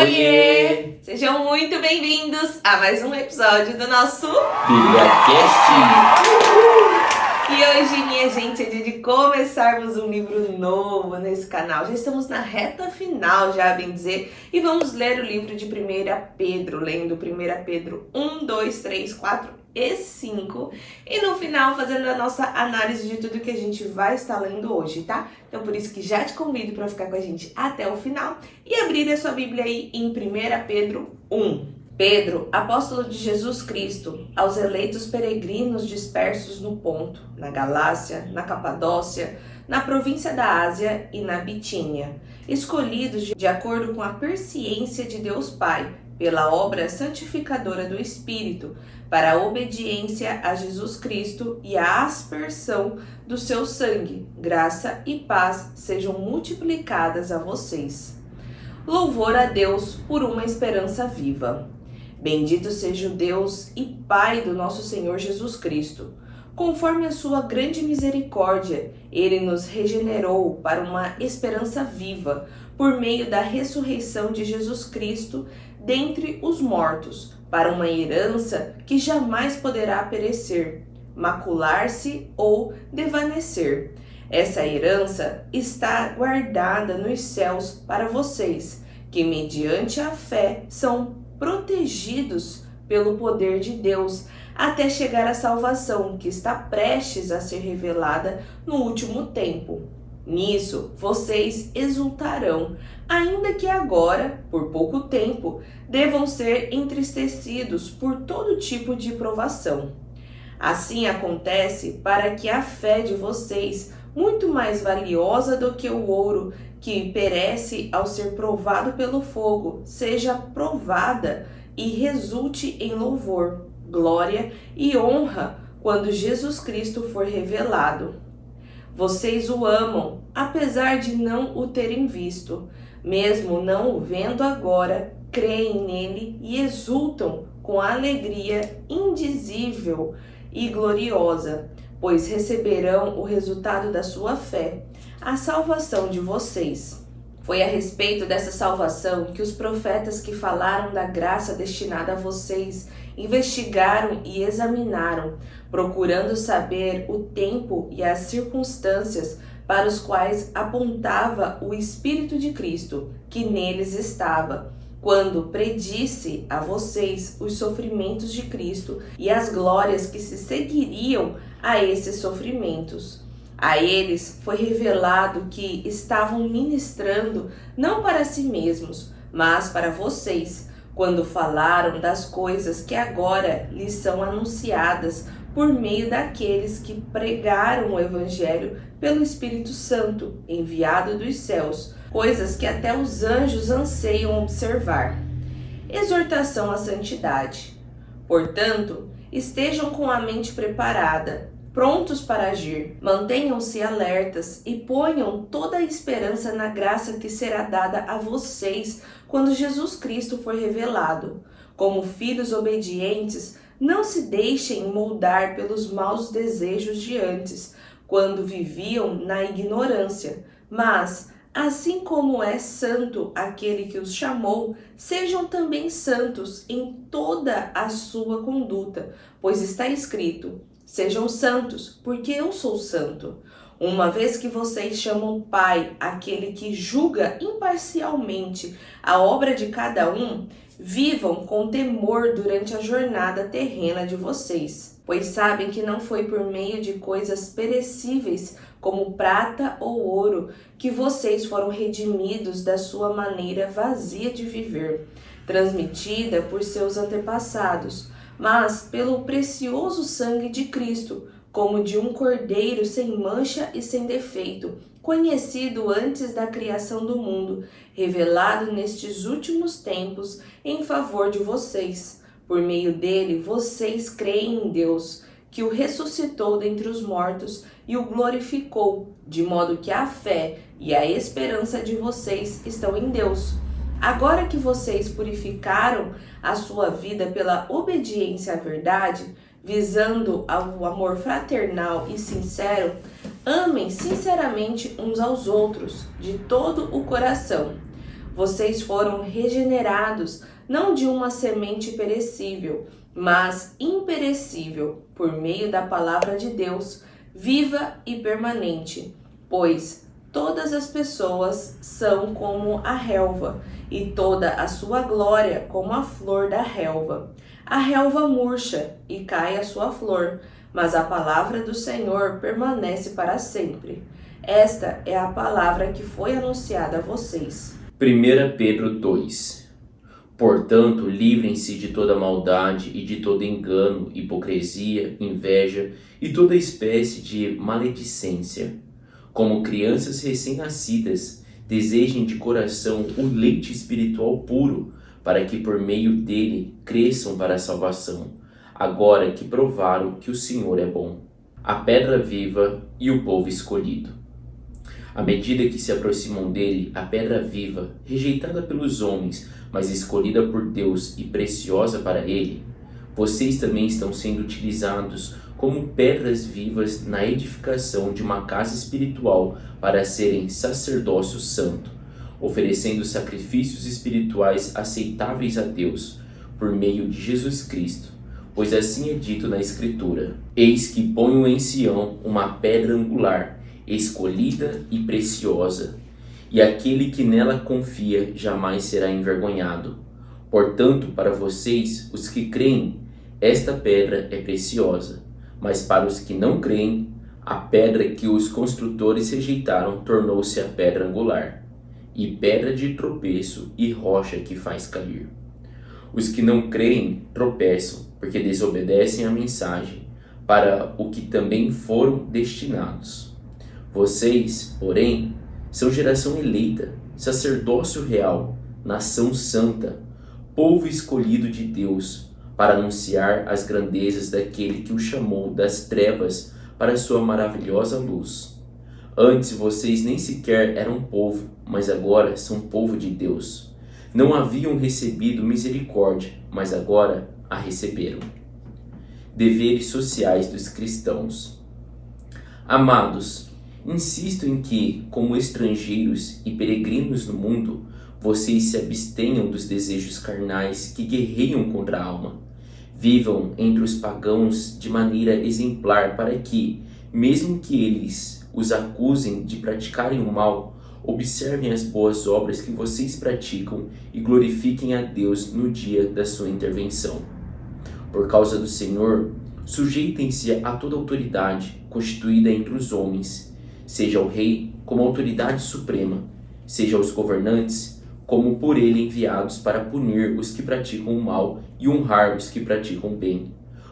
Oiê! Sejam muito bem-vindos a mais um episódio do nosso BíbliaCast! E hoje, minha gente, é dia de começarmos um livro novo nesse canal. Já estamos na reta final, já bem dizer, e vamos ler o livro de 1 Pedro, lendo 1 Pedro 1, 2, 3, 4 e 5, e no final fazendo a nossa análise de tudo que a gente vai estar lendo hoje, tá? Então por isso que já te convido para ficar com a gente até o final e abrir a sua Bíblia aí em 1 Pedro 1. Pedro, apóstolo de Jesus Cristo, aos eleitos peregrinos dispersos no Ponto, na Galácia, na Capadócia, na província da Ásia e na Bitínia, escolhidos de acordo com a presciência de Deus Pai, pela obra santificadora do Espírito, para a obediência a Jesus Cristo e a aspersão do seu sangue, graça e paz sejam multiplicadas a vocês. Louvor a Deus por uma esperança viva. Bendito seja o Deus e Pai do nosso Senhor Jesus Cristo. Conforme a sua grande misericórdia, Ele nos regenerou para uma esperança viva, por meio da ressurreição de Jesus Cristo dentre os mortos, para uma herança que jamais poderá perecer, macular-se ou desvanecer. Essa herança está guardada nos céus para vocês, que mediante a fé são protegidos pelo poder de Deus, até chegar à salvação que está prestes a ser revelada no último tempo. Nisso vocês exultarão, ainda que agora, por pouco tempo, devam ser entristecidos por todo tipo de provação. Assim acontece para que a fé de vocês, muito mais valiosa do que o ouro que perece ao ser provado pelo fogo, seja provada e resulte em louvor, glória e honra quando Jesus Cristo for revelado. Vocês o amam, apesar de não o terem visto. Mesmo não o vendo agora, creem nele e exultam com alegria indizível e gloriosa, pois receberão o resultado da sua fé, a salvação de vocês. Foi a respeito dessa salvação que os profetas que falaram da graça destinada a vocês investigaram e examinaram, procurando saber o tempo e as circunstâncias para os quais apontava o Espírito de Cristo, que neles estava, quando predisse a vocês os sofrimentos de Cristo e as glórias que se seguiriam a esses sofrimentos. A eles foi revelado que estavam ministrando não para si mesmos, mas para vocês, quando falaram das coisas que agora lhes são anunciadas por meio daqueles que pregaram o Evangelho pelo Espírito Santo, enviado dos céus, coisas que até os anjos anseiam observar. Exortação à santidade. Portanto, estejam com a mente preparada, prontos para agir, mantenham-se alertas e ponham toda a esperança na graça que será dada a vocês quando Jesus Cristo for revelado. Como filhos obedientes, não se deixem moldar pelos maus desejos de antes, quando viviam na ignorância, mas, assim como é santo aquele que os chamou, sejam também santos em toda a sua conduta, pois está escrito: sejam santos, porque eu sou santo. Uma vez que vocês chamam Pai aquele que julga imparcialmente a obra de cada um, vivam com temor durante a jornada terrena de vocês, pois sabem que não foi por meio de coisas perecíveis, como prata ou ouro, que vocês foram redimidos da sua maneira vazia de viver, transmitida por seus antepassados, mas pelo precioso sangue de Cristo, como de um cordeiro sem mancha e sem defeito, conhecido antes da criação do mundo, revelado nestes últimos tempos em favor de vocês. Por meio dele, vocês creem em Deus, que o ressuscitou dentre os mortos e o glorificou, de modo que a fé e a esperança de vocês estão em Deus. Agora que vocês purificaram a sua vida pela obediência à verdade, visando ao amor fraternal e sincero, amem sinceramente uns aos outros, de todo o coração. Vocês foram regenerados, não de uma semente perecível, mas imperecível, por meio da palavra de Deus, viva e permanente. Pois todas as pessoas são como a relva, e toda a sua glória como a flor da relva. A relva murcha e cai a sua flor, mas a palavra do Senhor permanece para sempre. Esta é a palavra que foi anunciada a vocês. 1 Pedro 2. Portanto, livrem-se de toda maldade e de todo engano, hipocrisia, inveja e toda espécie de maledicência. Como crianças recém-nascidas, desejem de coração o leite espiritual puro, para que por meio dele cresçam para a salvação, agora que provaram que o Senhor é bom. A pedra viva e o povo escolhido. À medida que se aproximam dele, a pedra viva, rejeitada pelos homens, mas escolhida por Deus e preciosa para ele, vocês também estão sendo utilizados como pedras vivas na edificação de uma casa espiritual para serem sacerdócio santo, oferecendo sacrifícios espirituais aceitáveis a Deus, por meio de Jesus Cristo. Pois assim é dito na Escritura: Eis que ponho em Sião uma pedra angular, escolhida e preciosa, e aquele que nela confia jamais será envergonhado. Portanto, para vocês, os que creem, esta pedra é preciosa, mas para os que não creem, a pedra que os construtores rejeitaram tornou-se a pedra angular, e pedra de tropeço e rocha que faz cair. Os que não creem tropeçam, porque desobedecem à mensagem, para o que também foram destinados. Vocês, porém, são geração eleita, sacerdócio real, nação santa, povo escolhido de Deus, para anunciar as grandezas daquele que o chamou das trevas para a sua maravilhosa luz. Antes vocês nem sequer eram povo, mas agora são povo de Deus. Não haviam recebido misericórdia, mas agora a receberam. Deveres sociais dos cristãos. Amados, insisto em que, como estrangeiros e peregrinos no mundo, vocês se abstenham dos desejos carnais que guerreiam contra a alma. Vivam entre os pagãos de maneira exemplar para que, mesmo que eles os acusem de praticarem o mal, observem as boas obras que vocês praticam e glorifiquem a Deus no dia da sua intervenção. Por causa do Senhor, sujeitem-se a toda autoridade constituída entre os homens, seja o rei como autoridade suprema, seja os governantes como por ele enviados para punir os que praticam o mal e honrar os que praticam o bem.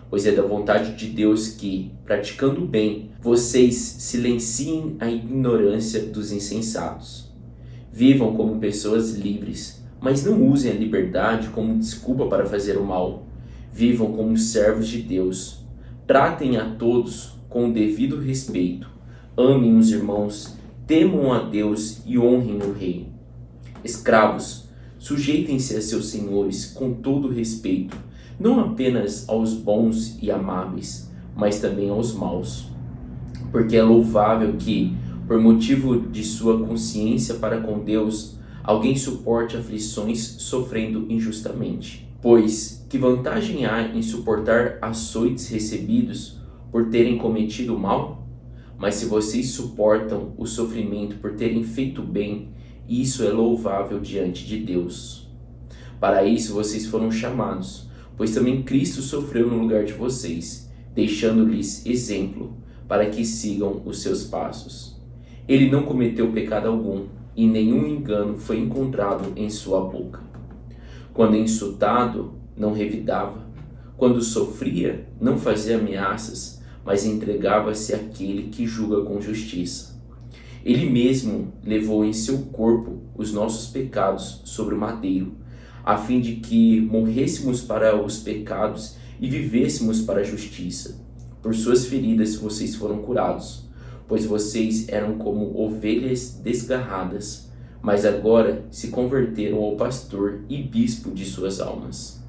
Pois é da vontade de Deus que, praticando o bem, vocês silenciem a ignorância dos insensatos. Vivam como pessoas livres, mas não usem a liberdade como desculpa para fazer o mal. Vivam como servos de Deus. Tratem a todos com o devido respeito. Amem os irmãos, temam a Deus e honrem o rei. Escravos, sujeitem-se a seus senhores com todo respeito, não apenas aos bons e amáveis, mas também aos maus. Porque é louvável que, por motivo de sua consciência para com Deus, alguém suporte aflições sofrendo injustamente. Pois, que vantagem há em suportar açoites recebidos por terem cometido o mal? Mas se vocês suportam o sofrimento por terem feito bem, isso é louvável diante de Deus. Para isso vocês foram chamados, pois também Cristo sofreu no lugar de vocês, deixando-lhes exemplo, para que sigam os seus passos. Ele não cometeu pecado algum, e nenhum engano foi encontrado em sua boca. Quando insultado, não revidava. Quando sofria, não fazia ameaças, mas entregava-se àquele que julga com justiça. Ele mesmo levou em seu corpo os nossos pecados sobre o madeiro, a fim de que morrêssemos para os pecados e vivêssemos para a justiça. Por suas feridas vocês foram curados, pois vocês eram como ovelhas desgarradas, mas agora se converteram ao pastor e bispo de suas almas.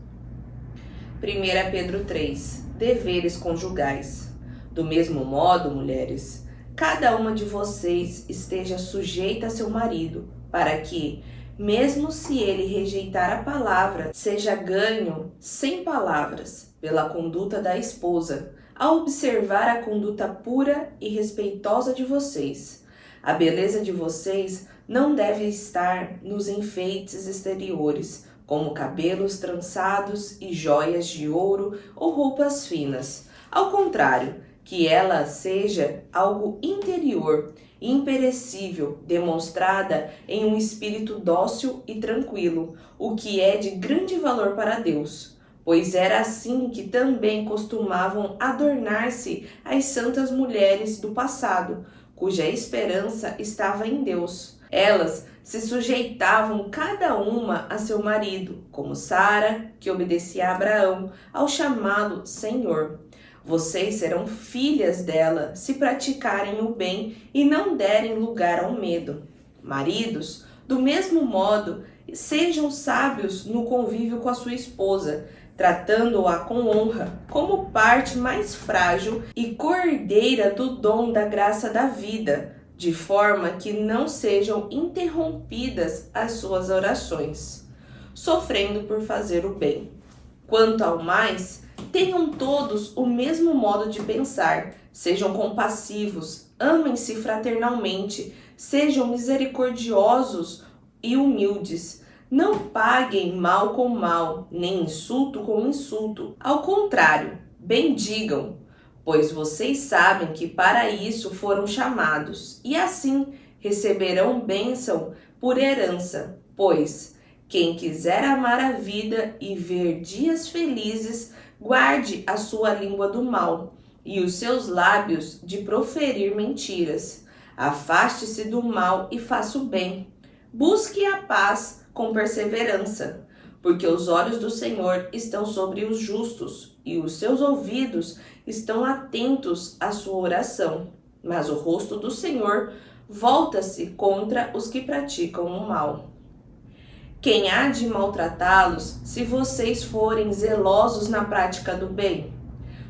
1 Pedro 3. Deveres conjugais. Do mesmo modo, mulheres, cada uma de vocês esteja sujeita a seu marido, para que, mesmo se ele rejeitar a palavra, seja ganho sem palavras, pela conduta da esposa, ao observar a conduta pura e respeitosa de vocês. A beleza de vocês não deve estar nos enfeites exteriores, como cabelos trançados e joias de ouro ou roupas finas. Ao contrário, que ela seja algo interior, imperecível, demonstrada em um espírito dócil e tranquilo, o que é de grande valor para Deus. Pois era assim que também costumavam adornar-se as santas mulheres do passado, cuja esperança estava em Deus. Elas se sujeitavam cada uma a seu marido, como Sara, que obedecia a Abraão, ao chamá-lo Senhor. Vocês serão filhas dela se praticarem o bem e não derem lugar ao medo. Maridos, do mesmo modo, sejam sábios no convívio com a sua esposa, tratando-a com honra, como parte mais frágil e coerdeira do dom da graça da vida, de forma que não sejam interrompidas as suas orações, sofrendo por fazer o bem. Quanto ao mais, tenham todos o mesmo modo de pensar, sejam compassivos, amem-se fraternalmente, sejam misericordiosos e humildes. Não paguem mal com mal, nem insulto com insulto. Ao contrário, bendigam, pois vocês sabem que para isso foram chamados, e assim receberão bênção por herança. Pois quem quiser amar a vida e ver dias felizes, guarde a sua língua do mal e os seus lábios de proferir mentiras. Afaste-se do mal e faça o bem. Busque a paz com perseverança, porque os olhos do Senhor estão sobre os justos e os seus ouvidos estão atentos à sua oração. Mas o rosto do Senhor volta-se contra os que praticam o mal. Quem há de maltratá-los, se vocês forem zelosos na prática do bem?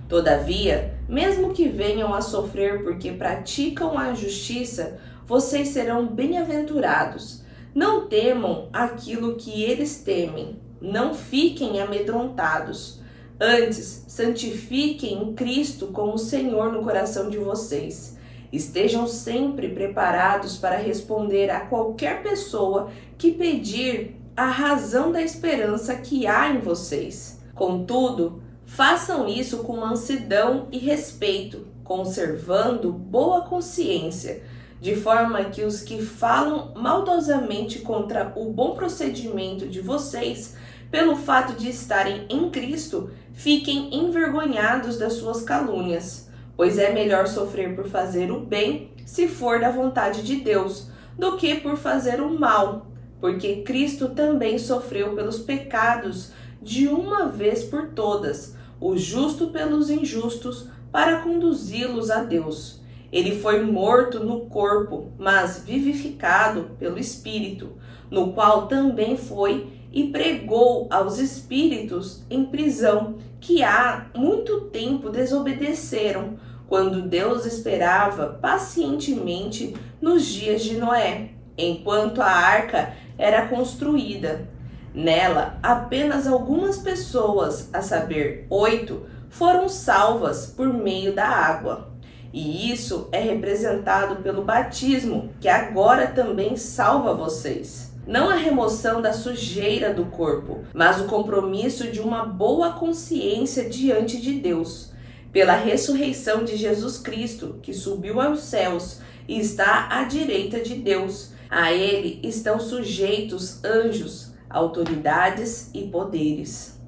Todavia, mesmo que venham a sofrer porque praticam a justiça, vocês serão bem-aventurados. Não temam aquilo que eles temem, não fiquem amedrontados. Antes, santifiquem Cristo como Senhor no coração de vocês. Estejam sempre preparados para responder a qualquer pessoa que pedir a razão da esperança que há em vocês. Contudo, façam isso com mansidão e respeito, conservando boa consciência, de forma que os que falam maldosamente contra o bom procedimento de vocês, pelo fato de estarem em Cristo, fiquem envergonhados das suas calúnias. Pois é melhor sofrer por fazer o bem, se for da vontade de Deus, do que por fazer o mal, porque Cristo também sofreu pelos pecados de uma vez por todas, o justo pelos injustos, para conduzi-los a Deus. Ele foi morto no corpo, mas vivificado pelo Espírito, no qual também foi e pregou aos espíritos em prisão, que há muito tempo desobedeceram, quando Deus esperava pacientemente nos dias de Noé, enquanto a arca era construída. Nela, apenas algumas pessoas, a saber, 8, foram salvas por meio da água. E isso é representado pelo batismo, que agora também salva vocês. Não a remoção da sujeira do corpo, mas o compromisso de uma boa consciência diante de Deus, pela ressurreição de Jesus Cristo, que subiu aos céus e está à direita de Deus. A ele estão sujeitos anjos, autoridades e poderes.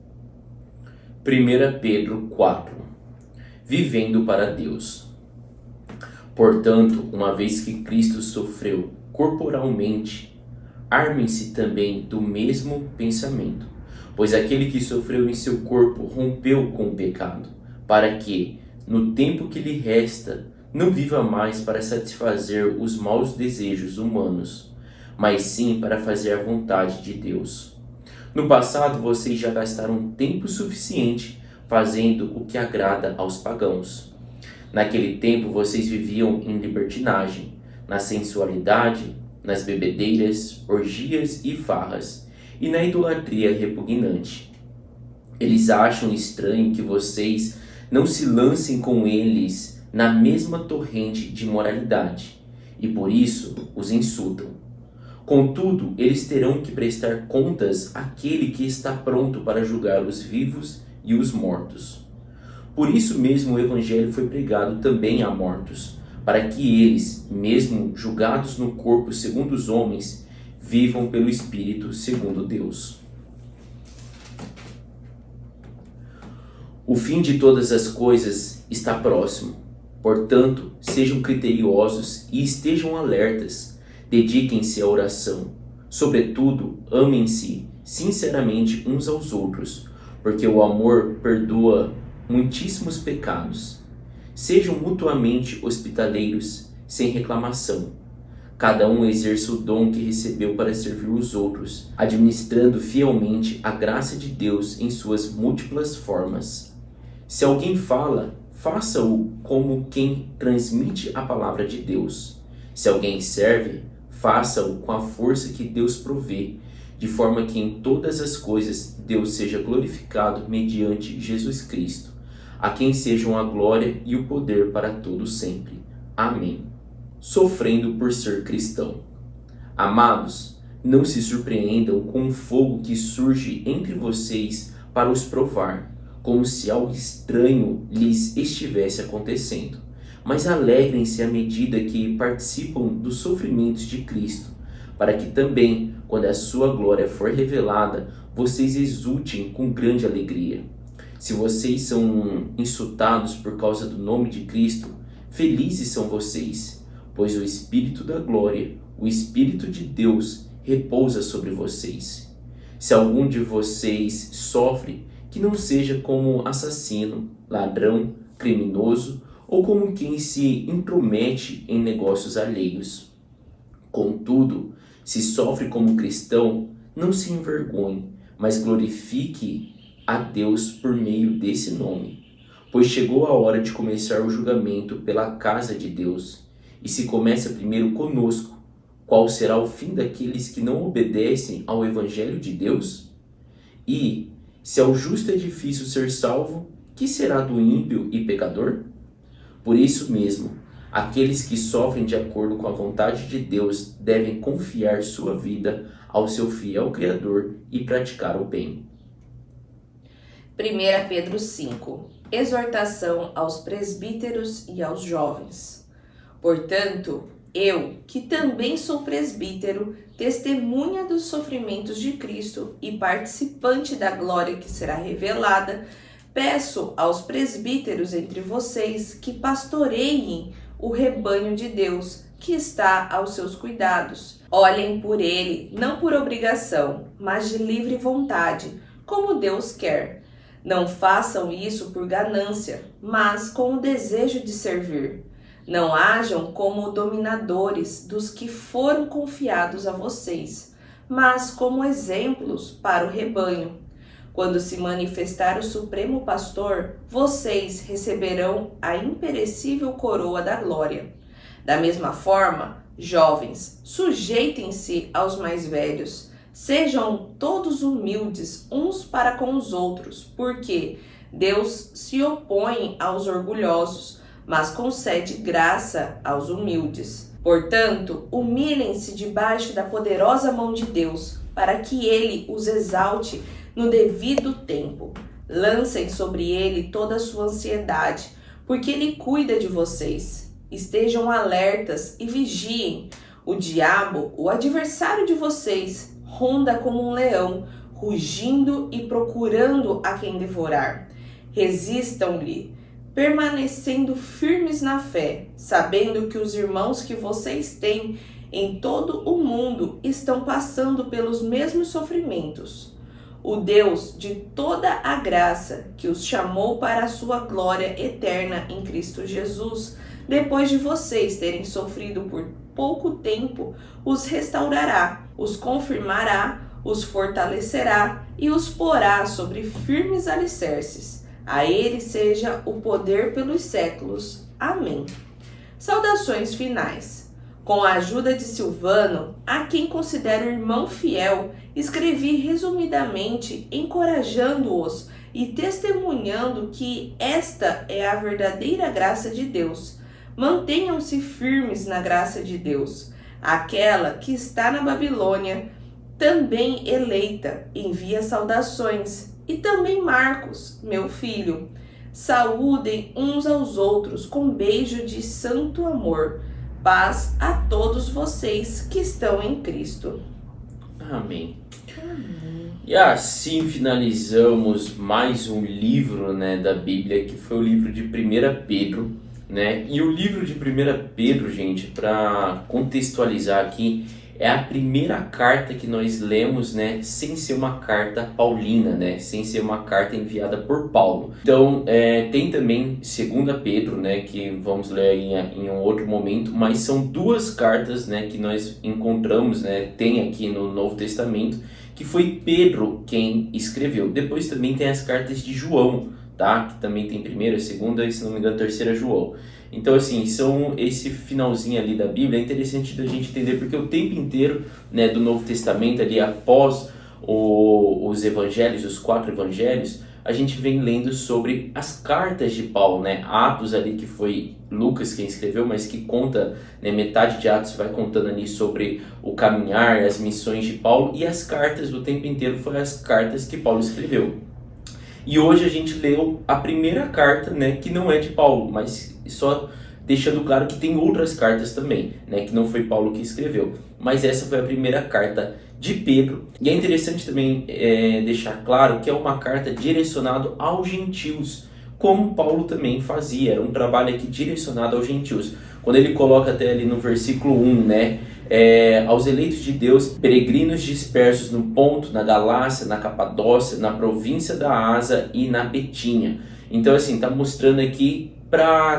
1 Pedro 4. Vivendo para Deus. Portanto, uma vez que Cristo sofreu corporalmente, armem-se também do mesmo pensamento, pois aquele que sofreu em seu corpo rompeu com o pecado, para que, no tempo que lhe resta, não viva mais para satisfazer os maus desejos humanos, mas sim para fazer a vontade de Deus. No passado, vocês já gastaram tempo suficiente fazendo o que agrada aos pagãos. Naquele tempo, vocês viviam em libertinagem, na sensualidade nas bebedeiras, orgias e farras, e na idolatria repugnante. Eles acham estranho que vocês não se lancem com eles na mesma torrente de imoralidade, e por isso os insultam. Contudo, eles terão que prestar contas àquele que está pronto para julgar os vivos e os mortos. Por isso mesmo o Evangelho foi pregado também a mortos, para que eles, mesmo julgados no corpo segundo os homens, vivam pelo Espírito segundo Deus. O fim de todas as coisas está próximo. Portanto, sejam criteriosos e estejam alertas. Dediquem-se à oração. Sobretudo, amem-se sinceramente uns aos outros, porque o amor perdoa muitíssimos pecados. Sejam mutuamente hospitaleiros, sem reclamação. Cada um exerça o dom que recebeu para servir os outros, administrando fielmente a graça de Deus em suas múltiplas formas. Se alguém fala, faça-o como quem transmite a palavra de Deus. Se alguém serve, faça-o com a força que Deus provê, de forma que em todas as coisas Deus seja glorificado mediante Jesus Cristo, a quem sejam a glória e o poder para todos sempre. Amém. Sofrendo por ser cristão. Amados, não se surpreendam com o fogo que surge entre vocês para os provar, como se algo estranho lhes estivesse acontecendo. Mas alegrem-se à medida que participam dos sofrimentos de Cristo, para que também, quando a sua glória for revelada, vocês exultem com grande alegria. Se vocês são insultados por causa do nome de Cristo, felizes são vocês, pois o Espírito da glória, o Espírito de Deus, repousa sobre vocês. Se algum de vocês sofre, que não seja como assassino, ladrão, criminoso ou como quem se intromete em negócios alheios. Contudo, se sofre como cristão, não se envergonhe, mas glorifique a Deus por meio desse nome. Pois chegou a hora de começar o julgamento pela casa de Deus. E se começa primeiro conosco, qual será o fim daqueles que não obedecem ao Evangelho de Deus? E, se ao justo é difícil ser salvo, que será do ímpio e pecador? Por isso mesmo, aqueles que sofrem de acordo com a vontade de Deus devem confiar sua vida ao seu fiel Criador e praticar o bem. 1 Pedro 5. Exortação aos presbíteros e aos jovens. Portanto, eu, que também sou presbítero, testemunha dos sofrimentos de Cristo e participante da glória que será revelada, peço aos presbíteros entre vocês que pastoreiem o rebanho de Deus que está aos seus cuidados. Olhem por ele, não por obrigação, mas de livre vontade, como Deus quer. Não façam isso por ganância, mas com o desejo de servir. Não hajam como dominadores dos que foram confiados a vocês, mas como exemplos para o rebanho. Quando se manifestar o Supremo Pastor, vocês receberão a imperecível coroa da glória. Da mesma forma, jovens, sujeitem-se aos mais velhos. Sejam todos humildes uns para com os outros, porque Deus se opõe aos orgulhosos, mas concede graça aos humildes. Portanto, humilhem-se debaixo da poderosa mão de Deus, para que ele os exalte no devido tempo. Lancem sobre ele toda a sua ansiedade, porque ele cuida de vocês. Estejam alertas e vigiem. O diabo, o adversário de vocês, ronda como um leão, rugindo e procurando a quem devorar. Resistam-lhe, permanecendo firmes na fé, sabendo que os irmãos que vocês têm em todo o mundo estão passando pelos mesmos sofrimentos. O Deus de toda a graça, que os chamou para a sua glória eterna em Cristo Jesus, depois de vocês terem sofrido por pouco tempo, os restaurará, os confirmará, os fortalecerá e os porá sobre firmes alicerces. A ele seja o poder pelos séculos. Amém. Saudações finais. Com a ajuda de Silvano, a quem considero irmão fiel, escrevi resumidamente, encorajando-os e testemunhando que esta é a verdadeira graça de Deus. Mantenham-se firmes na graça de Deus. Aquela que está na Babilônia, também eleita, envia saudações. E também Marcos, meu filho. Saúdem uns aos outros com beijo de santo amor. Paz a todos vocês que estão em Cristo. Amém. E assim finalizamos mais um livro, né, da Bíblia, que foi o livro de 1 Pedro, né? E o livro de 1 Pedro, gente, para contextualizar aqui, é a primeira carta que nós lemos, né, sem ser uma carta paulina, né, sem ser uma carta enviada por Paulo. Então, tem também 2 Pedro, né, que vamos ler em um outro momento, mas são duas cartas, né, que nós encontramos, né, tem aqui no Novo Testamento, que foi Pedro quem escreveu. Depois também tem as cartas de João, tá, que também tem primeira, segunda e, se não me engano, terceira João. Então, assim, são esse finalzinho ali da Bíblia, é interessante da gente entender, porque o tempo inteiro, né, do Novo Testamento, ali após os evangelhos, os 4 evangelhos, a gente vem lendo sobre as cartas de Paulo, né, Atos ali, que foi Lucas quem escreveu, mas que conta, né, metade de Atos vai contando ali sobre o caminhar, as missões de Paulo, e as cartas do tempo inteiro foram as cartas que Paulo escreveu. E hoje a gente leu a primeira carta, né, que não é de Paulo, mas só deixando claro que tem outras cartas também, né, que não foi Paulo que escreveu. Mas essa foi a primeira carta de Pedro. E é interessante também deixar claro que é uma carta direcionada aos gentios, como Paulo também fazia. Era um trabalho aqui direcionado aos gentios. Quando ele coloca até ali no versículo 1, né, aos eleitos de Deus, peregrinos dispersos no Ponto, na Galácia, na Capadócia, na província da Ásia e na Betínia. Então, assim, está mostrando aqui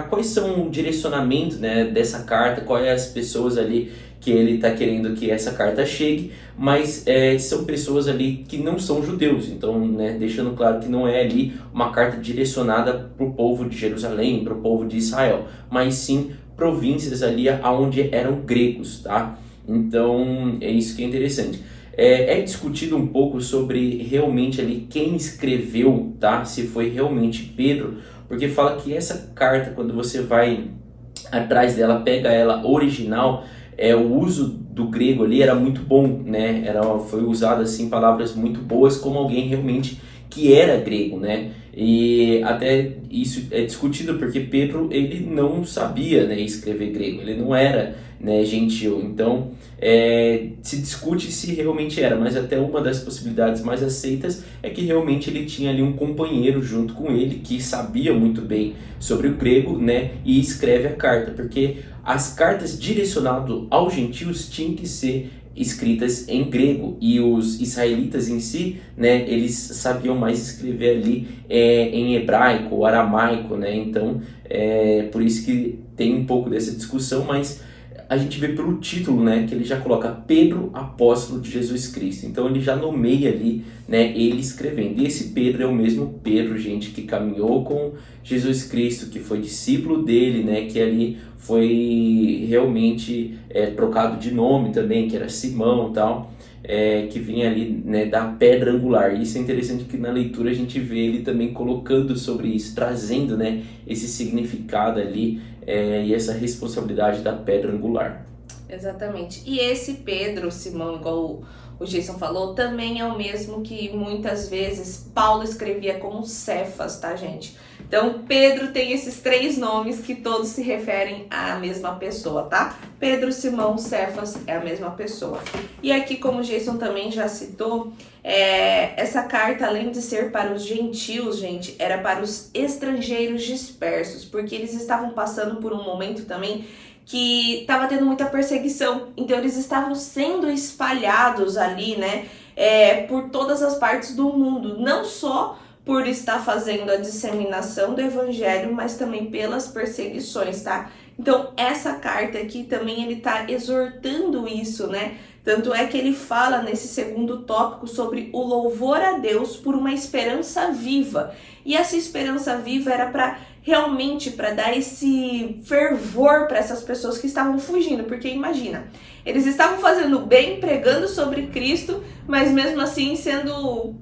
quais são o direcionamento, né, dessa carta, quais as pessoas ali que ele está querendo que essa carta chegue, mas são pessoas ali que não são judeus, então, né, deixando claro que não é ali uma carta direcionada para o povo de Jerusalém, para o povo de Israel, mas sim províncias ali onde eram gregos, tá? Então, é isso que é interessante. É discutido um pouco sobre realmente ali quem escreveu, tá? Se foi realmente Pedro, porque fala que essa carta, quando você vai atrás dela, pega ela original, o uso do grego ali era muito bom, né? Foi usado assim palavras muito boas, como alguém realmente que era grego, né? E até isso é discutido porque Pedro, ele não sabia, né, escrever grego, ele não era, né, gentil. Então se discute se realmente era, mas até uma das possibilidades mais aceitas é que realmente ele tinha ali um companheiro junto com ele que sabia muito bem sobre o grego, né, e escreve a carta, porque as cartas direcionadas aos gentios tinham que ser escritas em grego, e os israelitas em si, né, eles sabiam mais escrever ali em hebraico ou aramaico, né? Então por isso que tem um pouco dessa discussão, mas a gente vê pelo título, né, que ele já coloca Pedro, apóstolo de Jesus Cristo. Então ele já nomeia ali, né, ele escrevendo. E esse Pedro é o mesmo Pedro, gente, que caminhou com Jesus Cristo, que foi discípulo dele, né, que ali foi realmente trocado de nome também, que era Simão e tal, que vinha ali, né, da pedra angular. E isso é interessante que na leitura a gente vê ele também colocando sobre isso, trazendo, né, esse significado ali e essa responsabilidade da pedra angular. Exatamente. E esse Pedro, Simão, igual o Jason falou, também é o mesmo que muitas vezes Paulo escrevia como Cefas, tá, gente? Então, Pedro tem esses 3 nomes que todos se referem à mesma pessoa, tá? Pedro, Simão, Cefas é a mesma pessoa. E aqui, como o Jason também já citou, essa carta, além de ser para os gentios, gente, era para os estrangeiros dispersos, porque eles estavam passando por um momento também que estava tendo muita perseguição, então eles estavam sendo espalhados ali, né, por todas as partes do mundo, não só por estar fazendo a disseminação do evangelho, mas também pelas perseguições, tá? Então essa carta aqui também ele tá exortando isso, né? Tanto é que ele fala nesse segundo tópico sobre o louvor a Deus por uma esperança viva. E essa esperança viva era para realmente para dar esse fervor para essas pessoas que estavam fugindo, porque imagina, eles estavam fazendo bem, pregando sobre Cristo, mas mesmo assim sendo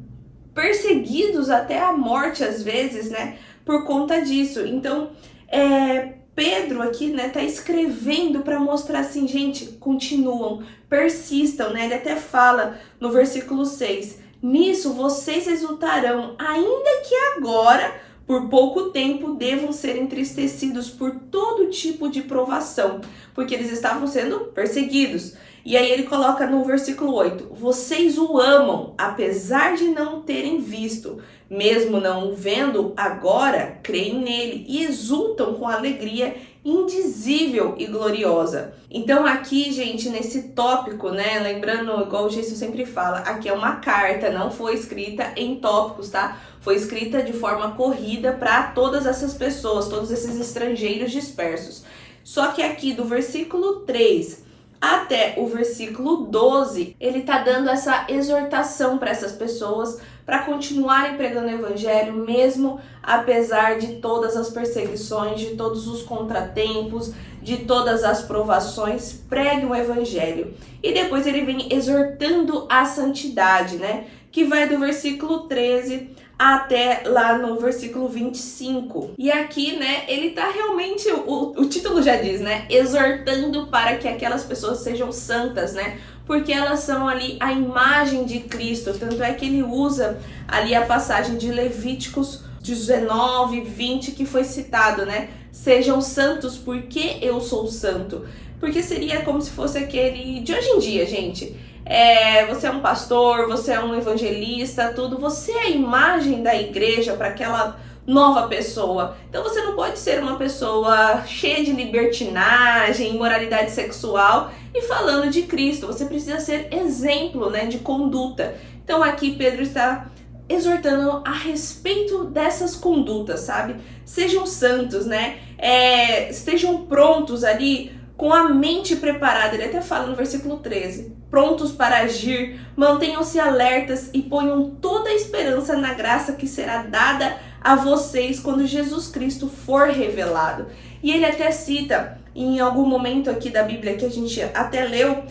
perseguidos até a morte às vezes, né, por conta disso. Então, Pedro aqui, né, tá escrevendo para mostrar assim, gente, continuam, persistam, né? Ele até fala no versículo 6, nisso vocês exultarão, ainda que agora, por pouco tempo, devam ser entristecidos por todo tipo de provação, porque eles estavam sendo perseguidos. E aí ele coloca no versículo 8, vocês o amam, apesar de não terem visto, mesmo não o vendo, agora creem nele e exultam com alegria indizível e gloriosa. Então aqui, gente, nesse tópico, né, lembrando, igual o Jason sempre fala, aqui é uma carta, não foi escrita em tópicos, tá? Foi escrita de forma corrida para todas essas pessoas, todos esses estrangeiros dispersos. Só que aqui do versículo 3 até o versículo 12, ele tá dando essa exortação para essas pessoas para continuarem pregando o evangelho, mesmo apesar de todas as perseguições, de todos os contratempos, de todas as provações, pregue o evangelho. E depois ele vem exortando a santidade, né? Que vai do versículo 13 até lá no versículo 25. E aqui, né, ele tá realmente, o título já diz, né, exortando para que aquelas pessoas sejam santas, né, porque elas são ali a imagem de Cristo. Tanto é que ele usa ali a passagem de Levíticos 19, 20, que foi citado, né, sejam santos porque eu sou santo. Porque seria como se fosse aquele de hoje em dia, gente. Você é um pastor, você é um evangelista, tudo. Você é a imagem da igreja para aquela nova pessoa. Então você não pode ser uma pessoa cheia de libertinagem, imoralidade sexual e falando de Cristo. Você precisa ser exemplo, né, de conduta. Então aqui Pedro está exortando a respeito dessas condutas, sabe? Sejam santos, né? Estejam prontos ali com a mente preparada. Ele até fala no versículo 13, prontos para agir, mantenham-se alertas e ponham toda a esperança na graça que será dada a vocês quando Jesus Cristo for revelado. E ele até cita em algum momento aqui da Bíblia que a gente até leu,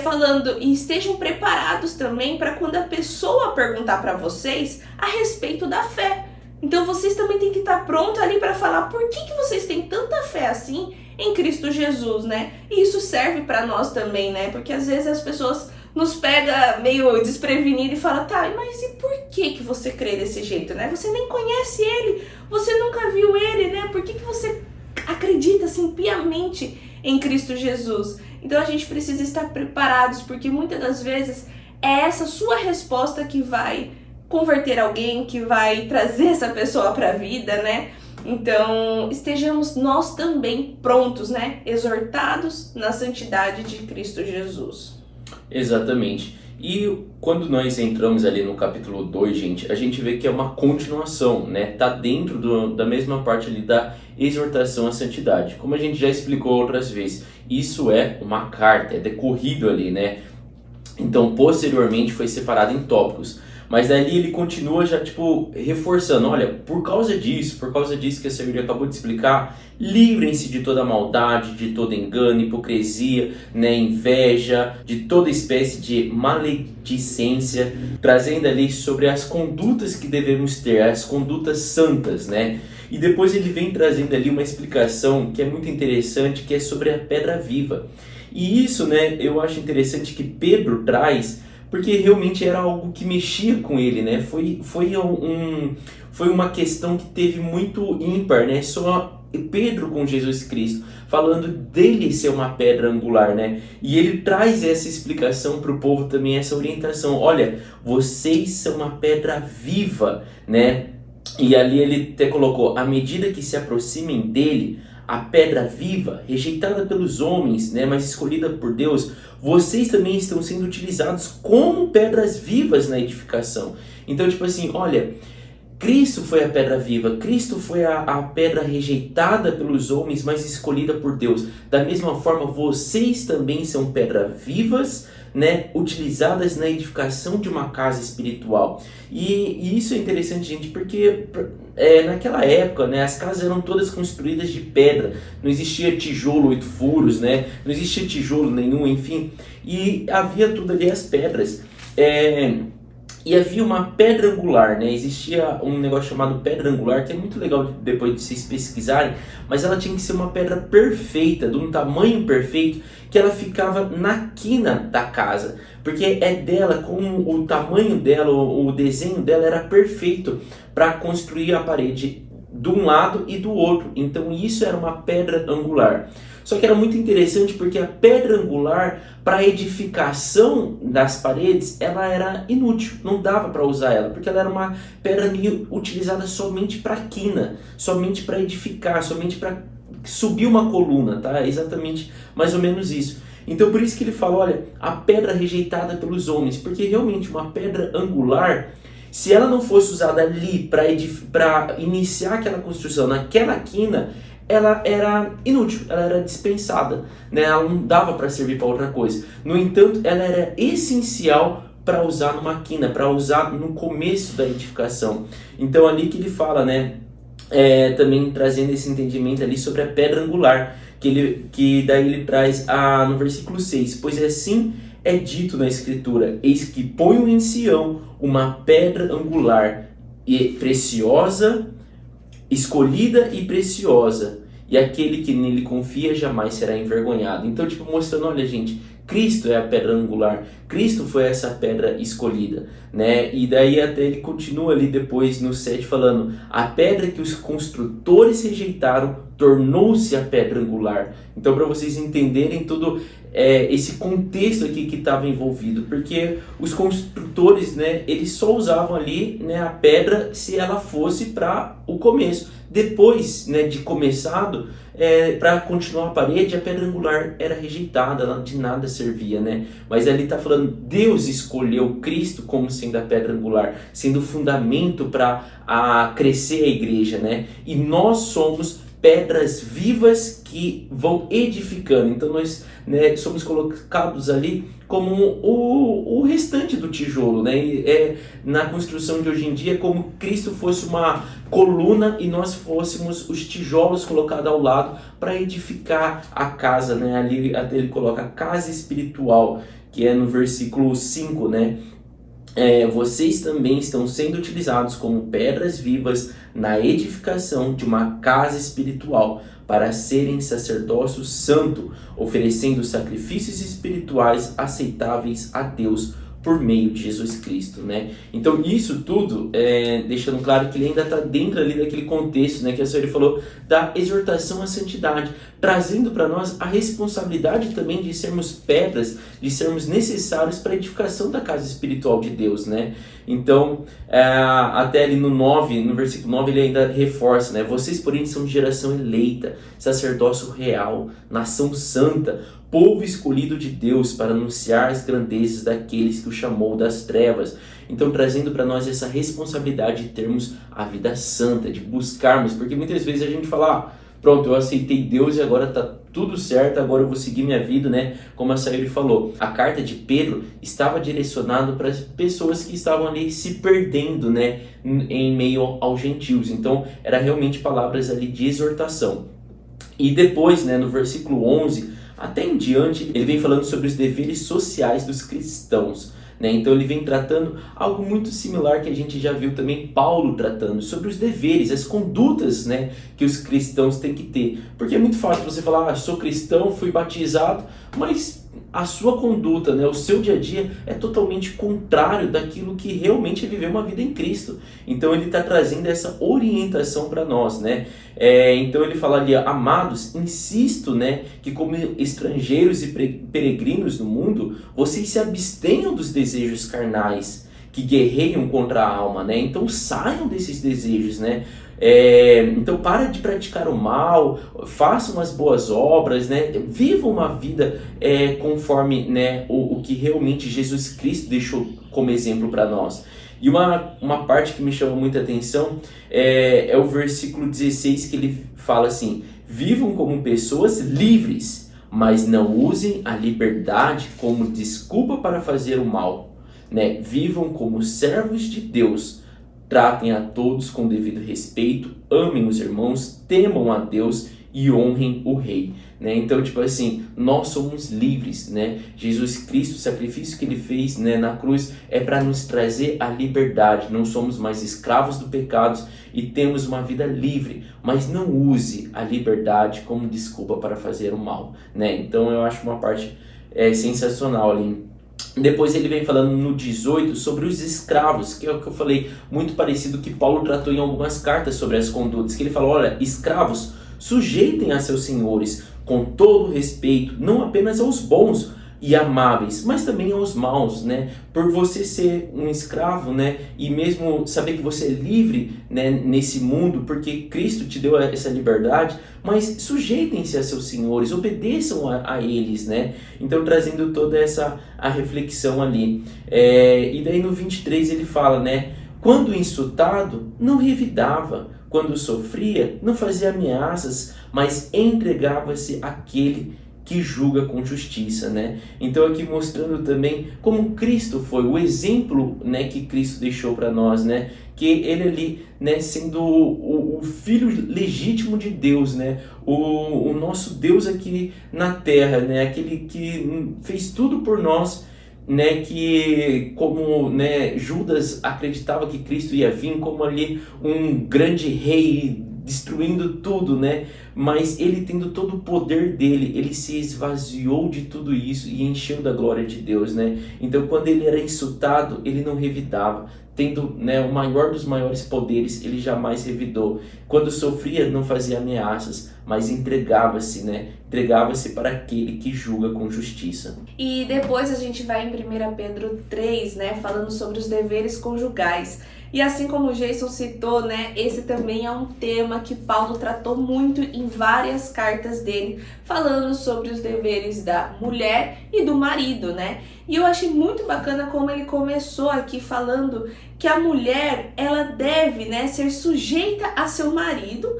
falando, e estejam preparados também para quando a pessoa perguntar para vocês a respeito da fé. Então vocês também têm que estar prontos ali para falar por que vocês têm tanta fé assim em Cristo Jesus, né? E isso serve para nós também, né? Porque às vezes as pessoas nos pegam meio desprevenido e falam, tá, mas e por que você crê desse jeito, né? Você nem conhece ele, você nunca viu ele, né? Por que você acredita assim piamente em Cristo Jesus? Então a gente precisa estar preparados, porque muitas das vezes é essa sua resposta que vai converter alguém, que vai trazer essa pessoa para a vida, né? Então, estejamos nós também prontos, né? Exortados na santidade de Cristo Jesus. Exatamente. E quando nós entramos ali no capítulo 2, gente, a gente vê que é uma continuação, né? Tá dentro da mesma parte ali da exortação à santidade. Como a gente já explicou outras vezes, isso é uma carta, é decorrido ali, né? Então, posteriormente foi separado em tópicos. Mas ali ele continua já, reforçando, olha, por causa disso que a senhora acabou de explicar, livrem-se de toda maldade, de todo engano, hipocrisia, né, inveja, de toda espécie de maledicência, trazendo ali sobre as condutas que devemos ter, as condutas santas, né? E depois ele vem trazendo ali uma explicação que é muito interessante, que é sobre a pedra viva. E isso, né, eu acho interessante que Pedro traz, porque realmente era algo que mexia com ele, né? Foi uma questão que teve muito ímpar, né? Só Pedro com Jesus Cristo, falando dele ser uma pedra angular, né? E ele traz essa explicação para o povo também, essa orientação. Olha, vocês são uma pedra viva, né? E ali ele até colocou, à medida que se aproximem dele, a pedra viva, rejeitada pelos homens, né, mas escolhida por Deus, vocês também estão sendo utilizados como pedras vivas na edificação. Então, olha, Cristo foi a pedra viva, Cristo foi a pedra rejeitada pelos homens, mas escolhida por Deus. Da mesma forma, vocês também são pedras vivas, né, utilizadas na edificação de uma casa espiritual. E isso é interessante, gente, porque naquela época, né, as casas eram todas construídas de pedra, não existia tijolo 8 furos, né, não existia tijolo nenhum, enfim, e havia tudo ali as pedras. E havia uma pedra angular, né? Existia um negócio chamado pedra angular, que é muito legal depois de vocês pesquisarem, mas ela tinha que ser uma pedra perfeita, de um tamanho perfeito, que ela ficava na quina da casa, porque é dela, com o tamanho dela, o desenho dela era perfeito para construir a parede de um lado e do outro. Então isso era uma pedra angular. Só que era muito interessante porque a pedra angular, para a edificação das paredes, ela era inútil, não dava para usar ela, porque ela era uma pedra utilizada somente para quina, somente para edificar, somente para subir uma coluna, tá? Exatamente, mais ou menos isso. Então por isso que ele fala, olha, a pedra rejeitada pelos homens, porque realmente uma pedra angular, se ela não fosse usada ali para iniciar aquela construção naquela quina, ela era inútil, ela era dispensada, né? Ela não dava para servir para outra coisa. No entanto, ela era essencial para usar numa quina, para usar no começo da edificação. Então ali que ele fala, né? Também trazendo esse entendimento ali sobre a pedra angular, que daí ele traz no versículo 6, pois assim é dito na Escritura, eis que ponho em Sião uma pedra angular e preciosa, escolhida e preciosa, e aquele que nele confia jamais será envergonhado. Então, mostrando, olha gente, Cristo é a pedra angular, Cristo foi essa pedra escolhida, né? E daí até ele continua ali depois no 7 falando, a pedra que os construtores rejeitaram tornou-se a pedra angular. Então, para vocês entenderem todo esse contexto aqui que estava envolvido, porque os construtores, né, eles só usavam ali, né, a pedra se ela fosse para o começo. Depois, né, de começado, para continuar a parede, a pedra angular era rejeitada, ela de nada servia, né? Mas ali está falando, Deus escolheu Cristo como sendo a pedra angular, sendo o fundamento para crescer a igreja, né? E nós somos pedras vivas que vão edificando. Então nós, né, somos colocados ali como o restante do tijolo, né? Na construção de hoje em dia, como Cristo fosse uma coluna e nós fôssemos os tijolos colocados ao lado para edificar a casa, né? Ali até ele coloca a casa espiritual, que é no versículo 5, né? Vocês também estão sendo utilizados como pedras vivas na edificação de uma casa espiritual, para serem sacerdócio santo, oferecendo sacrifícios espirituais aceitáveis a Deus por meio de Jesus Cristo, né? Então isso tudo, deixando claro que ele ainda está dentro ali daquele contexto, né, que a senhora falou, da exortação à santidade, trazendo para nós a responsabilidade também de sermos pedras, de sermos necessários para a edificação da casa espiritual de Deus, né? Então, até ali no versículo 9, ele ainda reforça, né? Vocês, porém, são de geração eleita, sacerdócio real, nação santa, povo escolhido de Deus para anunciar as grandezas daqueles que o chamou das trevas. Então, trazendo para nós essa responsabilidade de termos a vida santa, de buscarmos, porque muitas vezes a gente fala, pronto, eu aceitei Deus e agora está tudo certo, agora eu vou seguir minha vida, né? Como a Sayuri falou, a carta de Pedro estava direcionada para as pessoas que estavam ali se perdendo, né, em meio aos gentios. Então, era realmente palavras ali de exortação. E depois, né, no versículo 11, até em diante, ele vem falando sobre os deveres sociais dos cristãos, né? Então ele vem tratando algo muito similar que a gente já viu também Paulo tratando, sobre os deveres, as condutas, né, que os cristãos têm que ter. Porque é muito fácil você falar, sou cristão, fui batizado, mas a sua conduta, né, o seu dia a dia é totalmente contrário daquilo que realmente é viver uma vida em Cristo. Então ele está trazendo essa orientação para nós, né? Então ele fala ali, amados, insisto, né, que como estrangeiros e peregrinos no mundo, vocês se abstenham dos desejos carnais que guerreiam contra a alma, né? Então saiam desses desejos, né? Então para de praticar o mal, façam as boas obras, né? Vivam uma vida conforme, né, o que realmente Jesus Cristo deixou como exemplo para nós. E uma parte que me chama muita atenção é o versículo 16, que ele fala assim, vivam como pessoas livres, mas não usem a liberdade como desculpa para fazer o mal, né? Vivam como servos de Deus, tratem a todos com devido respeito, amem os irmãos, temam a Deus e honrem o rei, né? Então, tipo assim, nós somos livres, né? Jesus Cristo, o sacrifício que ele fez, né, na cruz é para nos trazer a liberdade. Não somos mais escravos do pecado e temos uma vida livre, mas não use a liberdade como desculpa para fazer o mal, né? Então eu acho uma parte sensacional ali. Depois ele vem falando no 18 sobre os escravos, que é o que eu falei, muito parecido que Paulo tratou em algumas cartas sobre as condutas, que ele falou, olha, escravos, sujeitem a seus senhores com todo respeito, não apenas aos bons e amáveis, mas também aos maus, né? Por você ser um escravo, né? E mesmo saber que você é livre, né, nesse mundo, porque Cristo te deu essa liberdade, mas sujeitem-se a seus senhores, obedeçam a eles, né? Então trazendo toda essa a reflexão ali. E daí no 23 ele fala, né? Quando insultado, não revidava. Quando sofria, não fazia ameaças, mas entregava-se àquele que julga com justiça, né? Então aqui mostrando também como Cristo foi, o exemplo, né, que Cristo deixou para nós, né? Que ele ali, né, sendo o filho legítimo de Deus, né? O nosso Deus aqui na terra, né? Aquele que fez tudo por nós, né, que como, né, Judas acreditava que Cristo ia vir como ali um grande rei destruindo tudo, né, mas ele tendo todo o poder dele, ele se esvaziou de tudo isso e encheu da glória de Deus, né? Então quando ele era insultado, ele não revidava, tendo, né, o maior dos maiores poderes, ele jamais revidou. Quando sofria, não fazia ameaças, mas entregava-se, né? Entregava-se para aquele que julga com justiça. E depois a gente vai em 1 Pedro 3, né, falando sobre os deveres conjugais. E assim como o Jason citou, né, esse também é um tema que Paulo tratou muito em várias cartas dele, falando sobre os deveres da mulher e do marido, né? E eu achei muito bacana como ele começou aqui falando que a mulher, ela deve, né, ser sujeita a seu marido,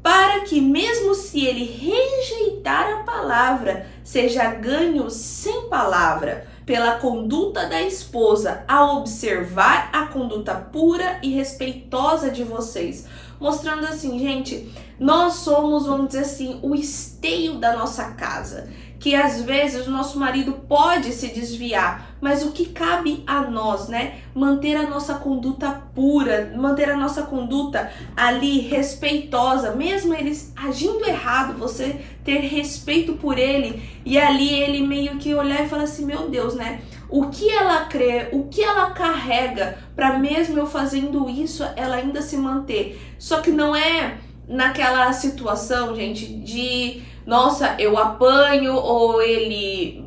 para que mesmo se ele rejeitar a palavra, seja ganho sem palavra, pela conduta da esposa, ao observar a conduta pura e respeitosa de vocês. Mostrando assim, gente, nós somos, vamos dizer assim, o esteio da nossa casa. Que às vezes o nosso marido pode se desviar, mas o que cabe a nós, né? Manter a nossa conduta pura, manter a nossa conduta ali respeitosa, mesmo eles agindo errado, você ter respeito por ele e ali ele meio que olhar e falar assim, meu Deus, né? O que ela crê, o que ela carrega para mesmo eu fazendo isso, ela ainda se manter. Só que não é naquela situação, gente, de nossa, eu apanho ou ele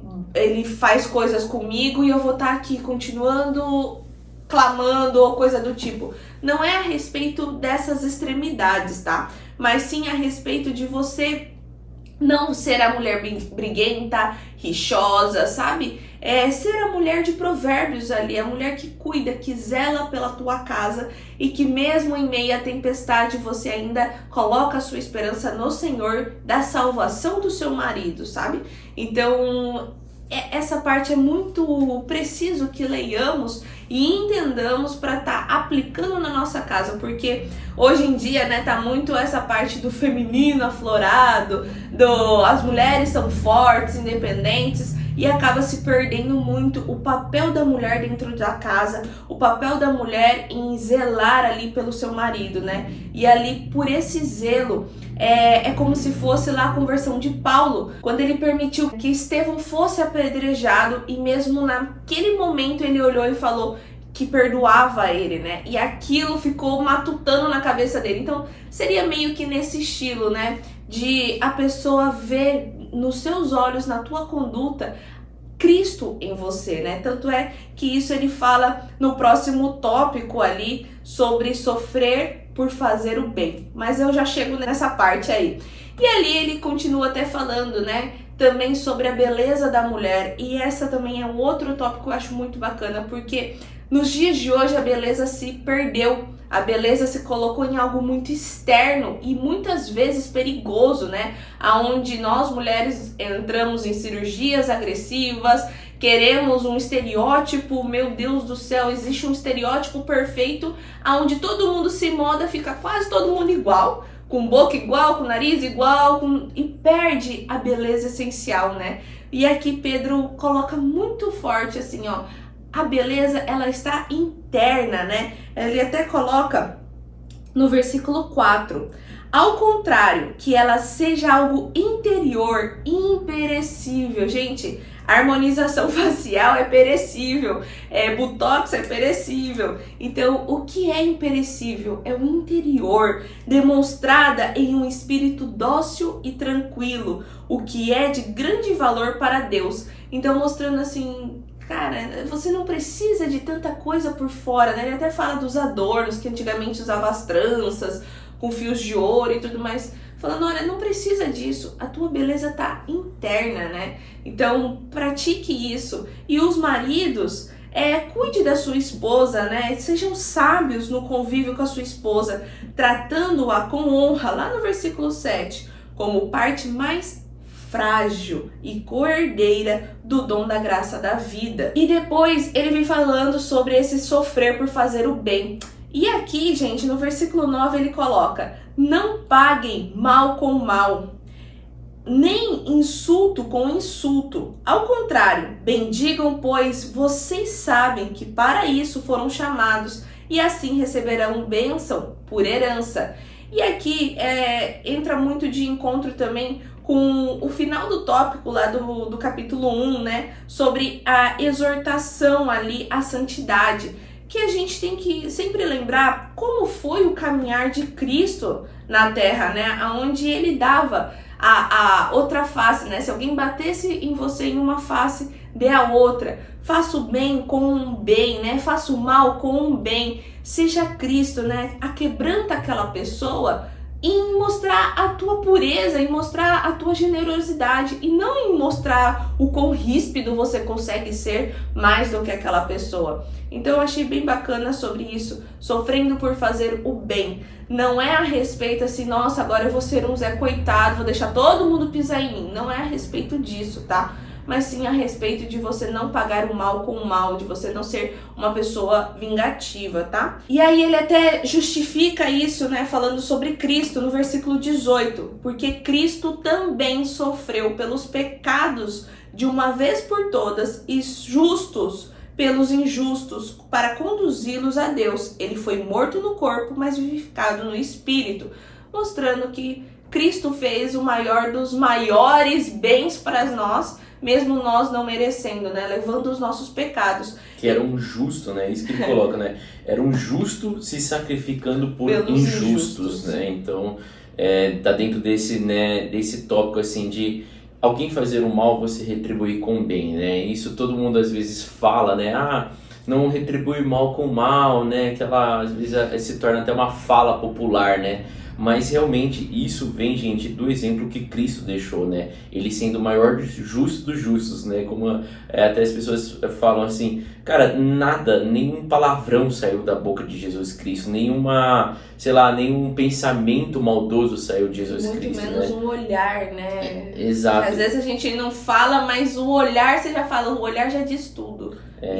faz coisas comigo e eu vou estar aqui continuando clamando ou coisa do tipo. Não é a respeito dessas extremidades, tá? Mas sim a respeito de você não ser a mulher briguenta, rixosa, sabe? Ser a mulher de provérbios ali, a mulher que cuida, que zela pela tua casa e que mesmo em meio à tempestade você ainda coloca a sua esperança no Senhor, da salvação do seu marido, sabe? Então, essa parte é muito preciso que leiamos e entendamos para estar aplicando na nossa casa, porque hoje em dia, né, tá muito essa parte do feminino aflorado, as mulheres são fortes, independentes, e acaba se perdendo muito o papel da mulher dentro da casa, o papel da mulher em zelar ali pelo seu marido, né? E ali, por esse zelo, é como se fosse lá a conversão de Paulo, quando ele permitiu que Estevão fosse apedrejado e mesmo naquele momento ele olhou e falou que perdoava ele, né? E aquilo ficou matutando na cabeça dele. Então, seria meio que nesse estilo, né? De a pessoa ver nos seus olhos, na tua conduta, Cristo em você, né? Tanto é que isso ele fala no próximo tópico ali sobre sofrer por fazer o bem. Mas eu já chego nessa parte aí. E ali ele continua até falando, né? também sobre a beleza da mulher, e essa também é um outro tópico que eu acho muito bacana, porque nos dias de hoje a beleza se perdeu, a beleza se colocou em algo muito externo e muitas vezes perigoso, né? Aonde nós mulheres entramos em cirurgias agressivas, queremos um estereótipo, meu Deus do céu, existe um estereótipo perfeito, aonde todo mundo se moda, fica quase todo mundo igual, com boca igual, com nariz igual, e perde a beleza essencial, né? E aqui Pedro coloca muito forte assim, ó, a beleza ela está interna, né? Ele até coloca no versículo 4, ao contrário, que ela seja algo interior, imperecível. Gente, a harmonização facial é perecível, botox é perecível. Então, o que é imperecível? É o interior, demonstrada em um espírito dócil e tranquilo, o que é de grande valor para Deus. Então, mostrando assim, cara, você não precisa de tanta coisa por fora, né? Ele até fala dos adornos, que antigamente usava as tranças, com fios de ouro e tudo mais, falando, olha, não precisa disso, a tua beleza tá interna, né? Então, pratique isso. E os maridos, cuide da sua esposa, né? Sejam sábios no convívio com a sua esposa, tratando-a com honra, lá no versículo 7, como parte mais frágil e coerdeira do dom da graça da vida. E depois ele vem falando sobre esse sofrer por fazer o bem. E aqui, gente, no versículo 9 ele coloca, não paguem mal com mal, nem insulto com insulto. Ao contrário, bendigam, pois vocês sabem que para isso foram chamados e assim receberão bênção por herança. E aqui entra muito de encontro também com o final do tópico lá do capítulo 1, né? Sobre a exortação ali à santidade. Que a gente tem que sempre lembrar como foi o caminhar de Cristo na Terra, né? Onde ele dava a outra face, né? Se alguém batesse em você em uma face, dê a outra. Faça o bem com um bem, né? Faça o mal com um bem. Seja Cristo, né? Aquebranta aquela pessoa em mostrar a tua pureza, em mostrar a tua generosidade e não em mostrar o quão ríspido você consegue ser mais do que aquela pessoa. Então eu achei bem bacana sobre isso, sofrendo por fazer o bem. Não é a respeito assim, nossa, agora eu vou ser um Zé Coitado, vou deixar todo mundo pisar em mim. Não é a respeito disso, tá? Mas sim a respeito de você não pagar o mal com o mal, de você não ser uma pessoa vingativa, tá? E aí ele até justifica isso, né, falando sobre Cristo no versículo 18, porque Cristo também sofreu pelos pecados de uma vez por todas e justos pelos injustos para conduzi-los a Deus. Ele foi morto no corpo, mas vivificado no espírito, mostrando que Cristo fez o maior dos maiores bens para nós, mesmo nós não merecendo, né? Levando os nossos pecados. Que era um justo, né? Isso que ele coloca, né? Era um justo se sacrificando por Pelos injustos, né? Então, tá dentro desse, né, desse tópico, assim, de alguém fazer o mal, você retribuir com o bem, né? Isso todo mundo às vezes fala, né? Ah, não retribui mal com mal, né? Aquela, às vezes se torna até uma fala popular, né? Mas realmente isso vem, gente, do exemplo que Cristo deixou, né? Ele sendo o maior justo dos justos, né? Como até as pessoas falam assim, cara, nada, nenhum palavrão saiu da boca de Jesus Cristo, nenhuma, sei lá, nenhum pensamento maldoso saiu de Jesus Cristo, né? Muito menos um olhar, né? Exato. Às vezes a gente não fala, mas o olhar, você já fala, o olhar já diz tudo.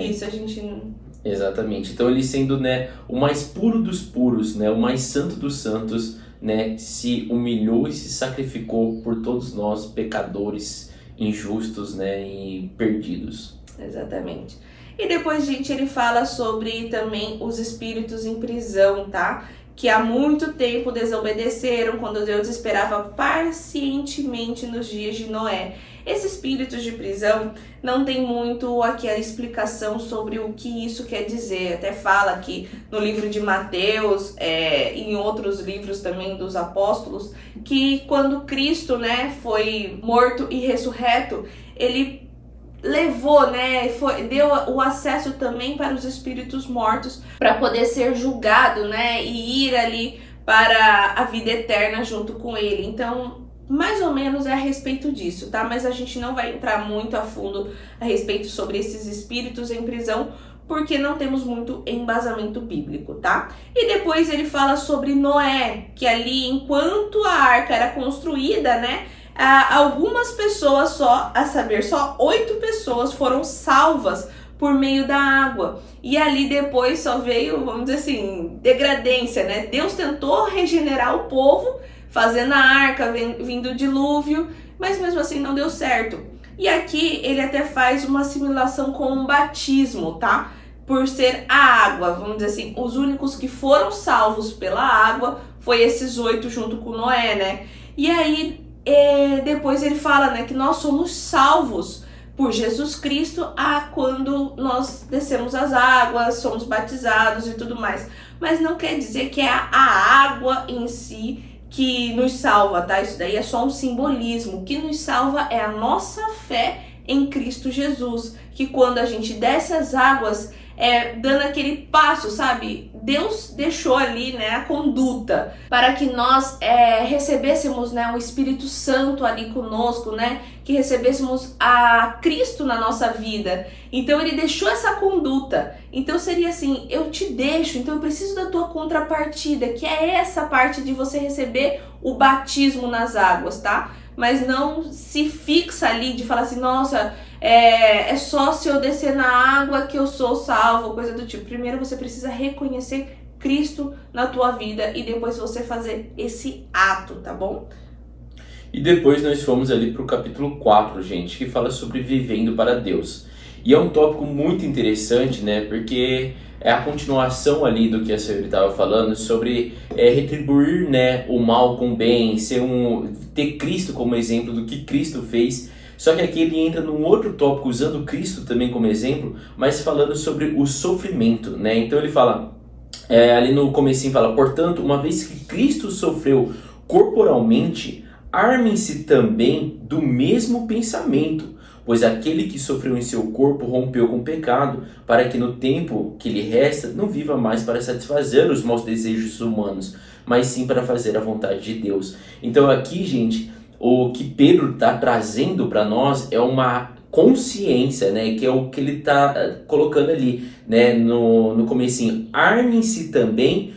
Isso a gente não... Exatamente. Então ele sendo, né, o mais puro dos puros, né, o mais santo dos santos, né, se humilhou e se sacrificou por todos nós, pecadores, injustos, né, e perdidos. Exatamente. E depois, gente, ele fala sobre também os espíritos em prisão, tá? Que há muito tempo desobedeceram quando Deus esperava pacientemente nos dias de Noé. Esses espíritos de prisão não tem muito aqui a explicação sobre o que isso quer dizer. Até fala aqui no livro de Mateus, em outros livros também dos apóstolos, que quando Cristo, né, foi morto e ressurreto, ele levou, né, deu o acesso também para os espíritos mortos para poder ser julgado, né, e ir ali para a vida eterna junto com ele. Então, mais ou menos é a respeito disso, tá? Mas a gente não vai entrar muito a fundo a respeito sobre esses espíritos em prisão, porque não temos muito embasamento bíblico, tá? E depois ele fala sobre Noé, que ali, enquanto a arca era construída, né, algumas pessoas só, a saber, só 8 pessoas foram salvas por meio da água. E ali depois só veio, vamos dizer assim, degradência, né? Deus tentou regenerar o povo, fazendo a arca, vindo o dilúvio, mas mesmo assim não deu certo. E aqui ele até faz uma assimilação com o batismo, tá? Por ser a água, vamos dizer assim, os únicos que foram salvos pela água foi esses 8 junto com Noé, né? E aí depois ele fala, né, que nós somos salvos por Jesus Cristo quando nós descemos as águas, somos batizados e tudo mais. Mas não quer dizer que é a água em si que nos salva, tá? Isso daí é só um simbolismo. O que nos salva é a nossa fé em Cristo Jesus, que quando a gente desce as águas, dando aquele passo, sabe? Deus deixou ali, né, a conduta para que nós recebêssemos, né, o Espírito Santo ali conosco, né, que recebêssemos a Cristo na nossa vida. Então ele deixou essa conduta. Então seria assim, eu te deixo, então eu preciso da tua contrapartida, que é essa parte de você receber o batismo nas águas, tá? Mas não se fixa ali de falar assim, nossa, é só se eu descer na água que eu sou salvo, coisa do tipo. Primeiro você precisa reconhecer Cristo na tua vida e depois você fazer esse ato, tá bom? E depois nós fomos ali para o capítulo 4, gente, que fala sobre vivendo para Deus. E é um tópico muito interessante, né, porque é a continuação ali do que a senhora estava falando sobre retribuir, né, o mal com o bem, ter Cristo como exemplo do que Cristo fez. Só que aqui ele entra num outro tópico, usando Cristo também como exemplo, mas falando sobre o sofrimento, né? Então ele fala, ali no comecinho fala, portanto, uma vez que Cristo sofreu corporalmente, armem-se também do mesmo pensamento, pois aquele que sofreu em seu corpo rompeu com o pecado, para que no tempo que lhe resta não viva mais para satisfazer os maus desejos humanos, mas sim para fazer a vontade de Deus. Então aqui, gente, o que Pedro está trazendo para nós é uma consciência, né, que é o que ele está colocando ali, né, no comecinho. Armem-se também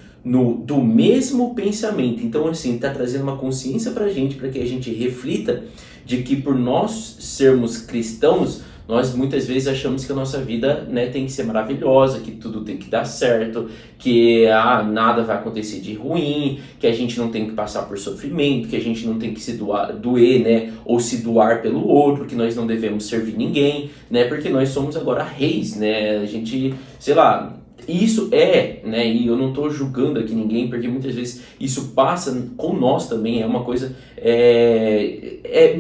do mesmo pensamento. Então, assim, está trazendo uma consciência para a gente, para que a gente reflita de que por nós sermos cristãos, nós muitas vezes achamos que a nossa vida, né, tem que ser maravilhosa, que tudo tem que dar certo, que nada vai acontecer de ruim, que a gente não tem que passar por sofrimento, que a gente não tem que se doer, né, ou se doar pelo outro, que nós não devemos servir ninguém, né, porque nós somos agora reis, né, a gente, sei lá, isso né, e eu não estou julgando aqui ninguém, porque muitas vezes isso passa com nós também, é uma coisa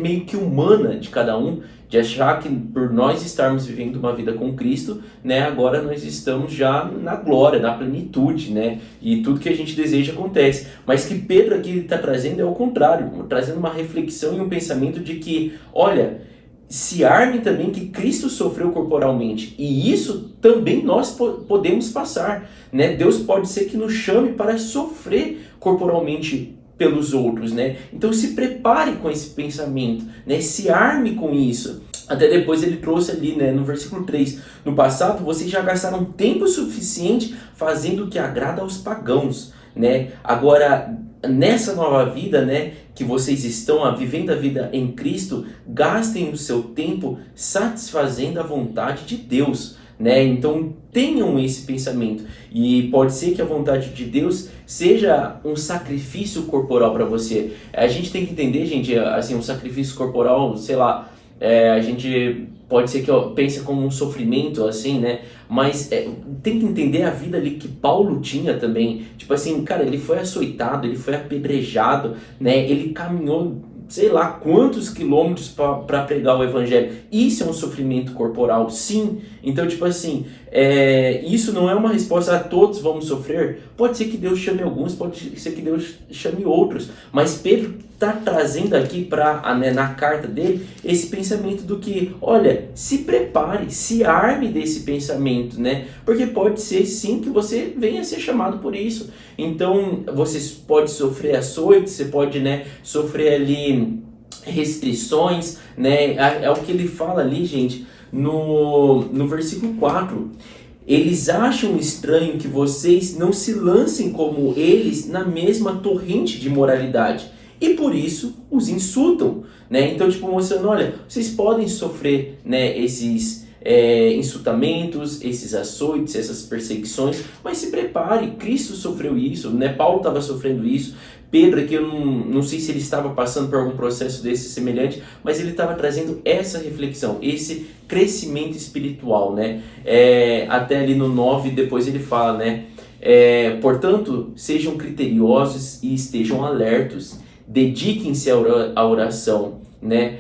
meio que humana de cada um, de achar que por nós estarmos vivendo uma vida com Cristo, né, agora nós estamos já na glória, na plenitude, né, e tudo que a gente deseja acontece. Mas que Pedro aqui está trazendo é o contrário, trazendo uma reflexão e um pensamento de que, olha, se arme também que Cristo sofreu corporalmente, e isso também nós podemos passar, né? Deus pode ser que nos chame para sofrer corporalmente pelos outros, né? Então se prepare com esse pensamento, né? Se arme com isso. Até depois ele trouxe ali, né, no versículo 3, no passado vocês já gastaram tempo suficiente fazendo o que agrada aos pagãos, né? Agora, nessa nova vida, né, que vocês estão vivendo a vida em Cristo, gastem o seu tempo satisfazendo a vontade de Deus, né? Então tenham esse pensamento, e pode ser que a vontade de Deus seja um sacrifício corporal para você. A gente tem que entender, gente, assim, um sacrifício corporal, sei lá, a gente pode ser que pense como um sofrimento, assim, né? Mas tem que entender a vida ali que Paulo tinha também. Tipo assim, cara, ele foi açoitado, ele foi apedrejado, né? Ele caminhou, sei lá, quantos quilômetros para pregar o evangelho. Isso é um sofrimento corporal, sim. Então, tipo assim, isso não é uma resposta a todos vamos sofrer. Pode ser que Deus chame alguns, pode ser que Deus chame outros. Mas Pedro está trazendo aqui na carta dele esse pensamento do que, olha, se prepare, se arme desse pensamento, né? Porque pode ser sim que você venha a ser chamado por isso. Então você pode sofrer açoites, você pode, né, sofrer ali restrições, né? É o que ele fala ali, gente, no versículo 4. Eles acham estranho que vocês não se lancem como eles na mesma torrente de moralidade e por isso os insultam, né? Então, tipo, mostrando, olha, vocês podem sofrer, né, esses insultamentos, esses açoites, essas perseguições, mas se prepare, Cristo sofreu isso, né? Paulo estava sofrendo isso. Pedro, aqui eu não sei se ele estava passando por algum processo desse semelhante, mas ele estava trazendo essa reflexão, esse crescimento espiritual, né? Até ali no 9, depois ele fala, né? Portanto, sejam criteriosos e estejam alertos, dediquem-se à oração, né?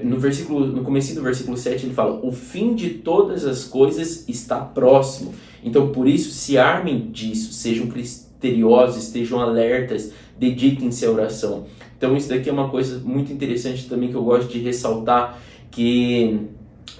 No comecinho do versículo 7 ele fala, o fim de todas as coisas está próximo. Então, por isso, se armem disso, sejam criteriosos, estejam alertas, dediquem-se à oração. Então isso daqui é uma coisa muito interessante também que eu gosto de ressaltar, que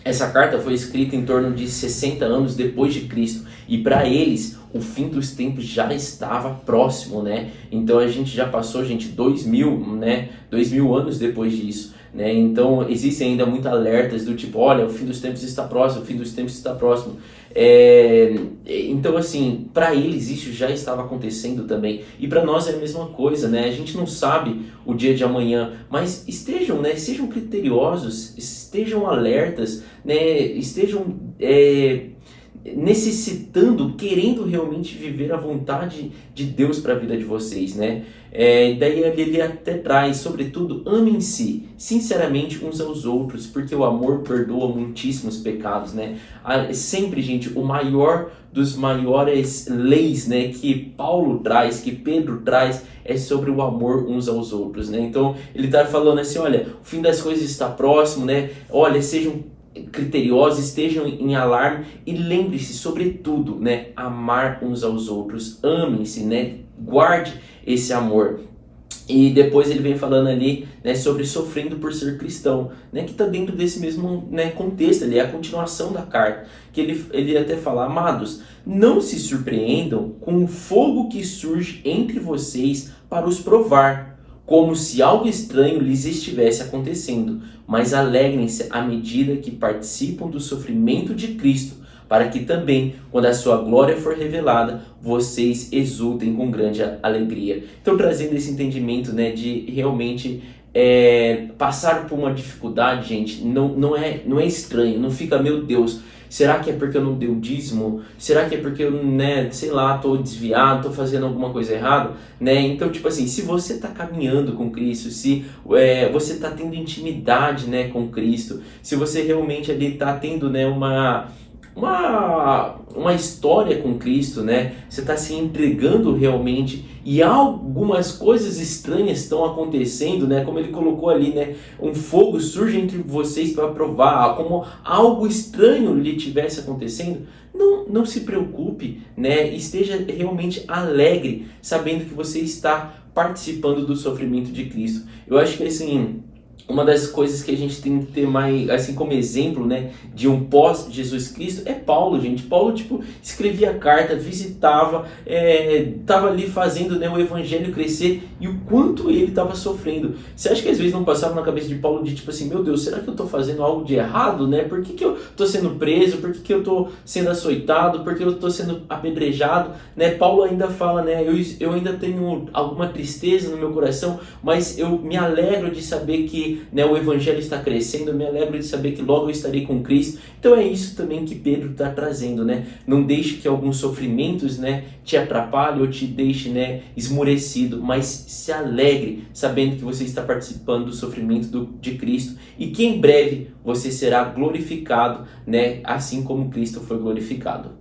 essa carta foi escrita em torno de 60 anos depois de Cristo, e para eles o fim dos tempos já estava próximo, né? Então a gente já passou, gente, 2000 anos depois disso, né? Então existem ainda muitos alertas do tipo, olha, o fim dos tempos está próximo, o fim dos tempos está próximo. Então assim, para eles isso já estava acontecendo também, e para nós é a mesma coisa, né? A gente não sabe o dia de amanhã, mas estejam, né? Sejam criteriosos, estejam alertas, né? Estejam necessitando, querendo realmente viver a vontade de Deus para a vida de vocês, né? Daí ele até traz, sobretudo, amem-se sinceramente uns aos outros, porque o amor perdoa muitíssimos pecados, né? Sempre, gente, o maior dos maiores leis, né, que Paulo traz, que Pedro traz, é sobre o amor uns aos outros, né? Então ele está falando assim, olha, o fim das coisas está próximo, né? Olha, sejam criteriosos, estejam em alarme e lembre-se, sobretudo, né, amar uns aos outros, amem-se, né, guarde esse amor. E depois ele vem falando ali, né, sobre sofrendo por ser cristão, né, que está dentro desse mesmo, né, contexto, ali é a continuação da carta, que ele até fala, amados, não se surpreendam com o fogo que surge entre vocês para os provar, como se algo estranho lhes estivesse acontecendo, mas alegrem-se à medida que participam do sofrimento de Cristo, para que também, quando a sua glória for revelada, vocês exultem com grande alegria. Então, trazendo esse entendimento, né, de realmente passar por uma dificuldade, gente, não é estranho, não fica, meu Deus, será que é porque eu não dei o dízimo? Será que é porque eu, né, sei lá, tô desviado, tô fazendo alguma coisa errada, né? Então, tipo assim, se você tá caminhando com Cristo, se você tá tendo intimidade, né, com Cristo, se você realmente ali tá tendo, né, uma história com Cristo, né? Você está se entregando realmente e algumas coisas estranhas estão acontecendo, né? Como ele colocou ali, né? Um fogo surge entre vocês para provar, como algo estranho lhe tivesse acontecendo. Não se preocupe, né? Esteja realmente alegre, sabendo que você está participando do sofrimento de Cristo. Eu acho que assim, uma das coisas que a gente tem que ter mais, assim, como exemplo, né, de um pós-Jesus Cristo é Paulo, gente. Paulo, tipo, escrevia carta, visitava, tava ali fazendo, né, o evangelho crescer, e o quanto ele estava sofrendo. Você acha que às vezes não passava na cabeça de Paulo de tipo assim, meu Deus, será que eu estou fazendo algo de errado, né? Por que eu estou sendo preso? Por que eu estou sendo açoitado? Por que eu estou sendo apedrejado? Né? Paulo ainda fala, né, eu ainda tenho alguma tristeza no meu coração, mas eu me alegro de saber que, né, o evangelho está crescendo, eu me alegro de saber que logo eu estarei com Cristo. Então é isso também que Pedro está trazendo, né? Não deixe que alguns sofrimentos, né, te atrapalhem ou te deixe, né, esmurecido, mas se alegre sabendo que você está participando do sofrimento de Cristo e que em breve você será glorificado, né, assim como Cristo foi glorificado.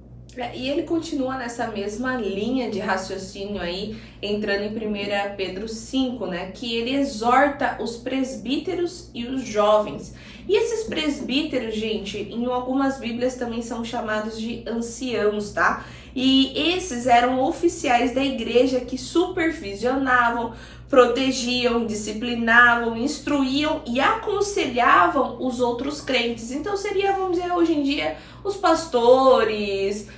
E ele continua nessa mesma linha de raciocínio aí, entrando em 1 Pedro 5, né? Que ele exorta os presbíteros e os jovens. E esses presbíteros, gente, em algumas bíblias também são chamados de anciãos, tá? E esses eram oficiais da igreja que supervisionavam, protegiam, disciplinavam, instruíam e aconselhavam os outros crentes. Então seria, vamos dizer, hoje em dia, os pastores,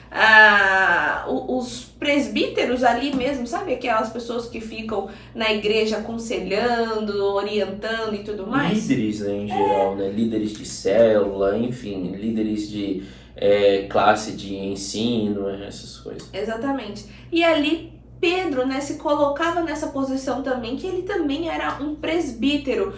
os presbíteros ali mesmo, sabe? Aquelas pessoas que ficam na igreja aconselhando, orientando e tudo mais. Líderes, né, em geral, né? Líderes de célula, enfim, líderes de classe de ensino, essas coisas. Exatamente. E ali Pedro, né, se colocava nessa posição também, que ele também era um presbítero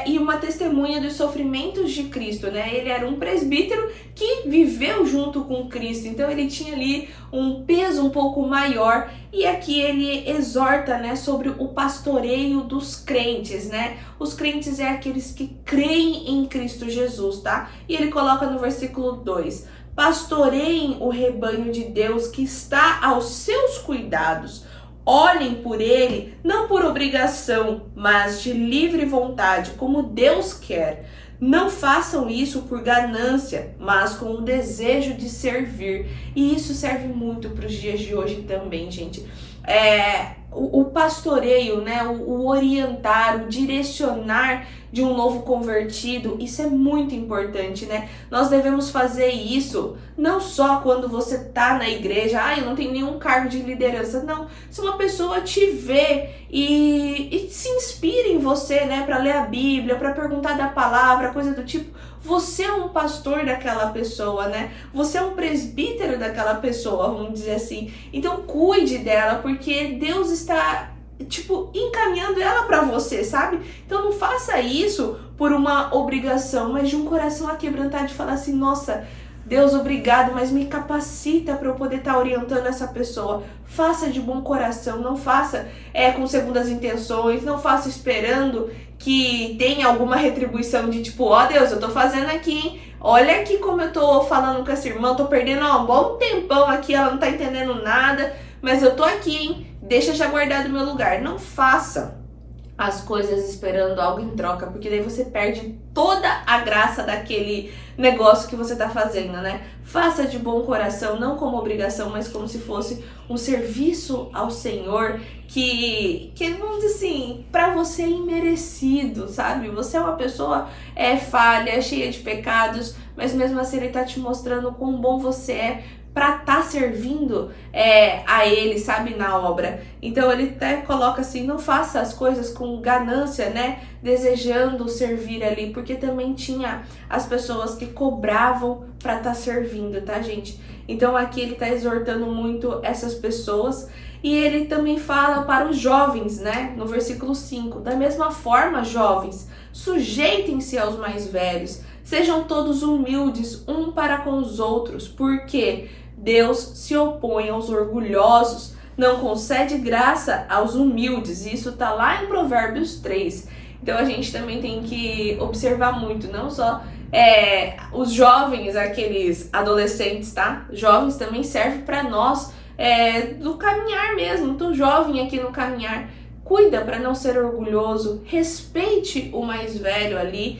e uma testemunha dos sofrimentos de Cristo, né? Ele era um presbítero que viveu junto com Cristo, então ele tinha ali um peso um pouco maior. E aqui ele exorta, né, sobre o pastoreio dos crentes, né? Os crentes é aqueles que creem em Cristo Jesus, tá? E ele coloca no versículo 2: pastoreiem o rebanho de Deus que está aos seus cuidados. Olhem por ele, não por obrigação, mas de livre vontade, como Deus quer. Não façam isso por ganância, mas com o desejo de servir. E isso serve muito para os dias de hoje também, gente. O pastoreio, né, o orientar, o direcionar de um novo convertido, isso é muito importante, né? Nós devemos fazer isso não só quando você tá na igreja, eu não tenho nenhum cargo de liderança, não. Se uma pessoa te vê e se inspira em você, né, para ler a Bíblia, para perguntar da palavra, coisa do tipo, você é um pastor daquela pessoa, né? Você é um presbítero daquela pessoa, vamos dizer assim. Então cuide dela, porque Deus está encaminhando ela para você, sabe? Então não faça isso por uma obrigação, mas de um coração aquebrantado, de falar assim: nossa, Deus, obrigado, mas me capacita para eu poder estar orientando essa pessoa. Faça de bom coração, não faça com segundas intenções, não faça esperando que tenha alguma retribuição de Deus, eu tô fazendo aqui, hein? Olha aqui como eu tô falando com essa irmã, tô perdendo um bom tempão aqui, ela não tá entendendo nada, mas eu tô aqui, hein? Deixa já guardado o meu lugar. Não faça as coisas esperando algo em troca, porque daí você perde toda a graça daquele negócio que você tá fazendo, né? Faça de bom coração, não como obrigação, mas como se fosse um serviço ao Senhor que vamos dizer assim, pra você é imerecido, sabe? Você é uma pessoa falha, cheia de pecados, mas mesmo assim ele tá te mostrando quão bom você é para estar servindo a ele, sabe, na obra. Então ele até coloca assim: não faça as coisas com ganância, né, desejando servir ali, porque também tinha as pessoas que cobravam para estar servindo, tá, gente? Então aqui ele tá exortando muito essas pessoas. E ele também fala para os jovens, né, no versículo 5, da mesma forma, jovens, sujeitem-se aos mais velhos, sejam todos humildes um para com os outros, porque Deus se opõe aos orgulhosos, não concede graça aos humildes. Isso tá lá em Provérbios 3. Então a gente também tem que observar muito, não só os jovens, aqueles adolescentes, tá? Jovens também servem para nós do caminhar mesmo. Então jovem aqui no caminhar, cuida para não ser orgulhoso, respeite o mais velho ali,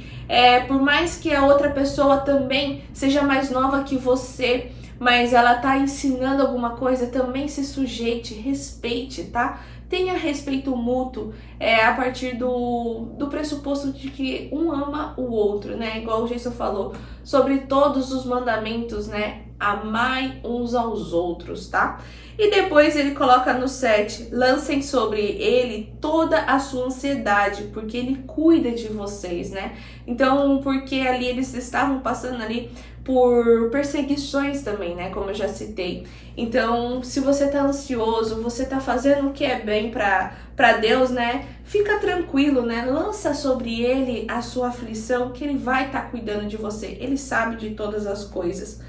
por mais que a outra pessoa também seja mais nova que você, mas ela tá ensinando alguma coisa, também se sujeite, respeite, tá? Tenha respeito mútuo, a partir do pressuposto de que um ama o outro, né? Igual o Jason falou, sobre todos os mandamentos, né? Amai uns aos outros, tá? E depois ele coloca no 7, lancem sobre ele toda a sua ansiedade, porque ele cuida de vocês, né? Então, porque ali eles estavam passando ali por perseguições também, né? Como eu já citei. Então, se você tá ansioso, você tá fazendo o que é bem pra Deus, né? Fica tranquilo, né? Lança sobre ele a sua aflição, que ele vai estar cuidando de você. Ele sabe de todas as coisas.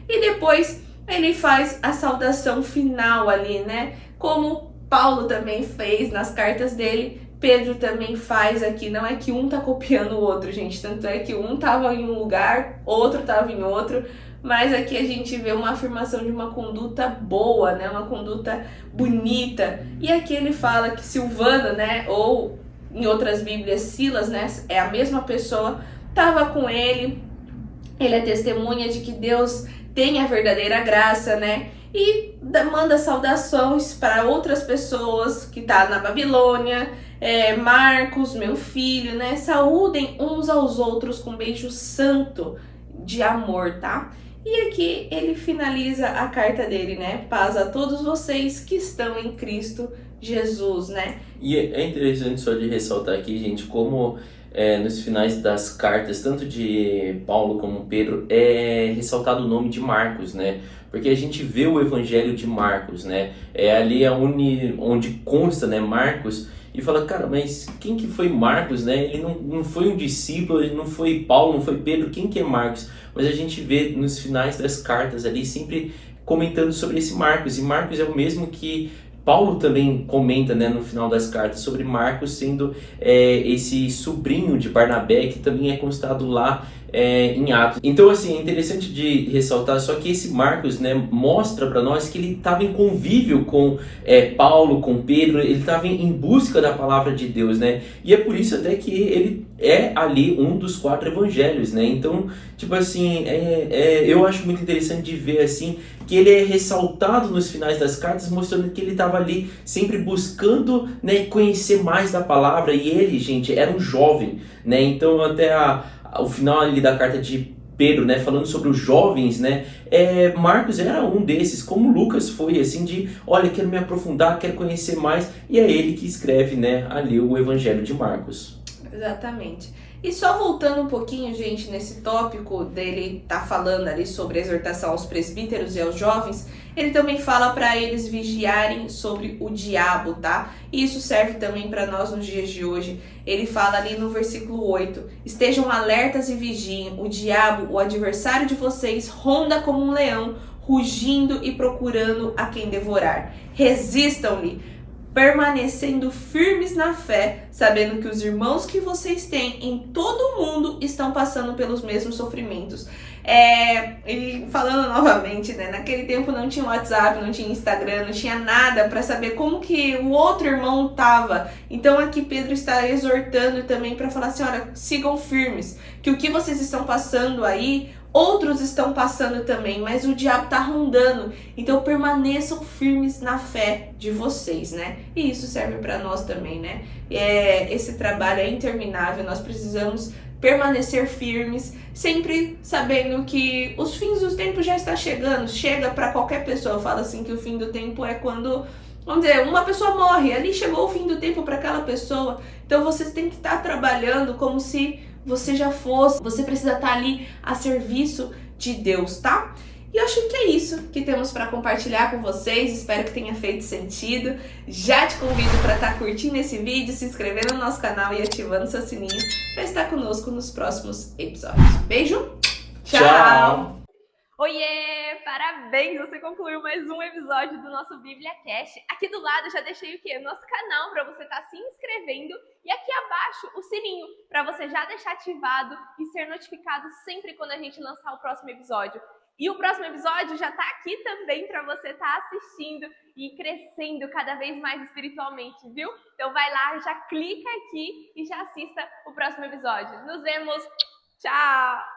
E depois ele faz a saudação final ali, né? Como Paulo também fez nas cartas dele, Pedro também faz aqui. Não é que um tá copiando o outro, gente. Tanto é que um tava em um lugar, outro tava em outro. Mas aqui a gente vê uma afirmação de uma conduta boa, né? Uma conduta bonita. E aqui ele fala que Silvano, né? Ou em outras bíblias, Silas, né? É a mesma pessoa. Tava com ele. Ele é testemunha de que Deus tem a verdadeira graça, né? e manda saudações para outras pessoas que tá na Babilônia. Marcos, meu filho, né? Saúdem uns aos outros com beijo santo de amor, tá? E aqui ele finaliza a carta dele, né? Paz a todos vocês que estão em Cristo Jesus, né? E é interessante só de ressaltar aqui, gente, como nos finais das cartas, tanto de Paulo como Pedro, é ressaltado o nome de Marcos, né? Porque a gente vê o Evangelho de Marcos, né? É ali onde consta, né, Marcos, e fala, cara, mas quem que foi Marcos, né? Ele não foi um discípulo, ele não foi Paulo, não foi Pedro, quem que é Marcos? Mas a gente vê nos finais das cartas ali sempre comentando sobre esse Marcos, e Marcos é o mesmo que Paulo também comenta, né, no final das cartas sobre Marcos sendo esse sobrinho de Barnabé, que também é constado lá em Atos. Então, assim, é interessante de ressaltar só que esse Marcos, né, mostra para nós que ele estava em convívio com Paulo, com Pedro, ele estava em busca da palavra de Deus, né, e é por isso até que ele é ali um dos 4 evangelhos, né, então, tipo assim, eu acho muito interessante de ver, assim, que ele é ressaltado nos finais das cartas, mostrando que ele estava ali sempre buscando, né, conhecer mais da palavra, e ele, gente, era um jovem, né, então até o final ali da carta de Pedro, né, falando sobre os jovens, né, Marcos era um desses, como Lucas foi, assim, de, olha, quero me aprofundar, quero conhecer mais, e é ele que escreve, né, ali o Evangelho de Marcos. Exatamente. E só voltando um pouquinho, gente, nesse tópico dele tá falando ali sobre a exortação aos presbíteros e aos jovens, ele também fala para eles vigiarem sobre o diabo, tá? E isso serve também para nós nos dias de hoje. Ele fala ali no versículo 8: estejam alertas e vigiem, o diabo, o adversário de vocês, ronda como um leão, rugindo e procurando a quem devorar. Resistam-lhe, permanecendo firmes na fé, sabendo que os irmãos que vocês têm em todo o mundo estão passando pelos mesmos sofrimentos. E falando novamente, né, naquele tempo não tinha WhatsApp, não tinha Instagram, não tinha nada para saber como que o outro irmão estava. Então aqui Pedro está exortando também para falar assim, olha, sigam firmes, que o que vocês estão passando aí, outros estão passando também, mas o diabo tá rondando. Então permaneçam firmes na fé de vocês, né? E isso serve para nós também, né? Esse trabalho é interminável, nós precisamos permanecer firmes, sempre sabendo que os fins dos tempos já está chegando. Chega para qualquer pessoa, fala assim que o fim do tempo é quando, vamos dizer, uma pessoa morre, ali chegou o fim do tempo para aquela pessoa. Então vocês têm que estar trabalhando como se você já fosse, você precisa estar ali a serviço de Deus, tá? E eu acho que é isso que temos para compartilhar com vocês, espero que tenha feito sentido. Já te convido para estar curtindo esse vídeo, se inscrevendo no nosso canal e ativando seu sininho para estar conosco nos próximos episódios. Beijo, tchau! Oiê! Parabéns! Você concluiu mais um episódio do nosso BíbliaCast. Aqui do lado eu já deixei o quê? Nosso canal para você estar se inscrevendo e aqui abaixo o sininho para você já deixar ativado e ser notificado sempre quando a gente lançar o próximo episódio. E o próximo episódio já tá aqui também para você estar assistindo e crescendo cada vez mais espiritualmente, viu? Então vai lá, já clica aqui e já assista o próximo episódio. Nos vemos! Tchau!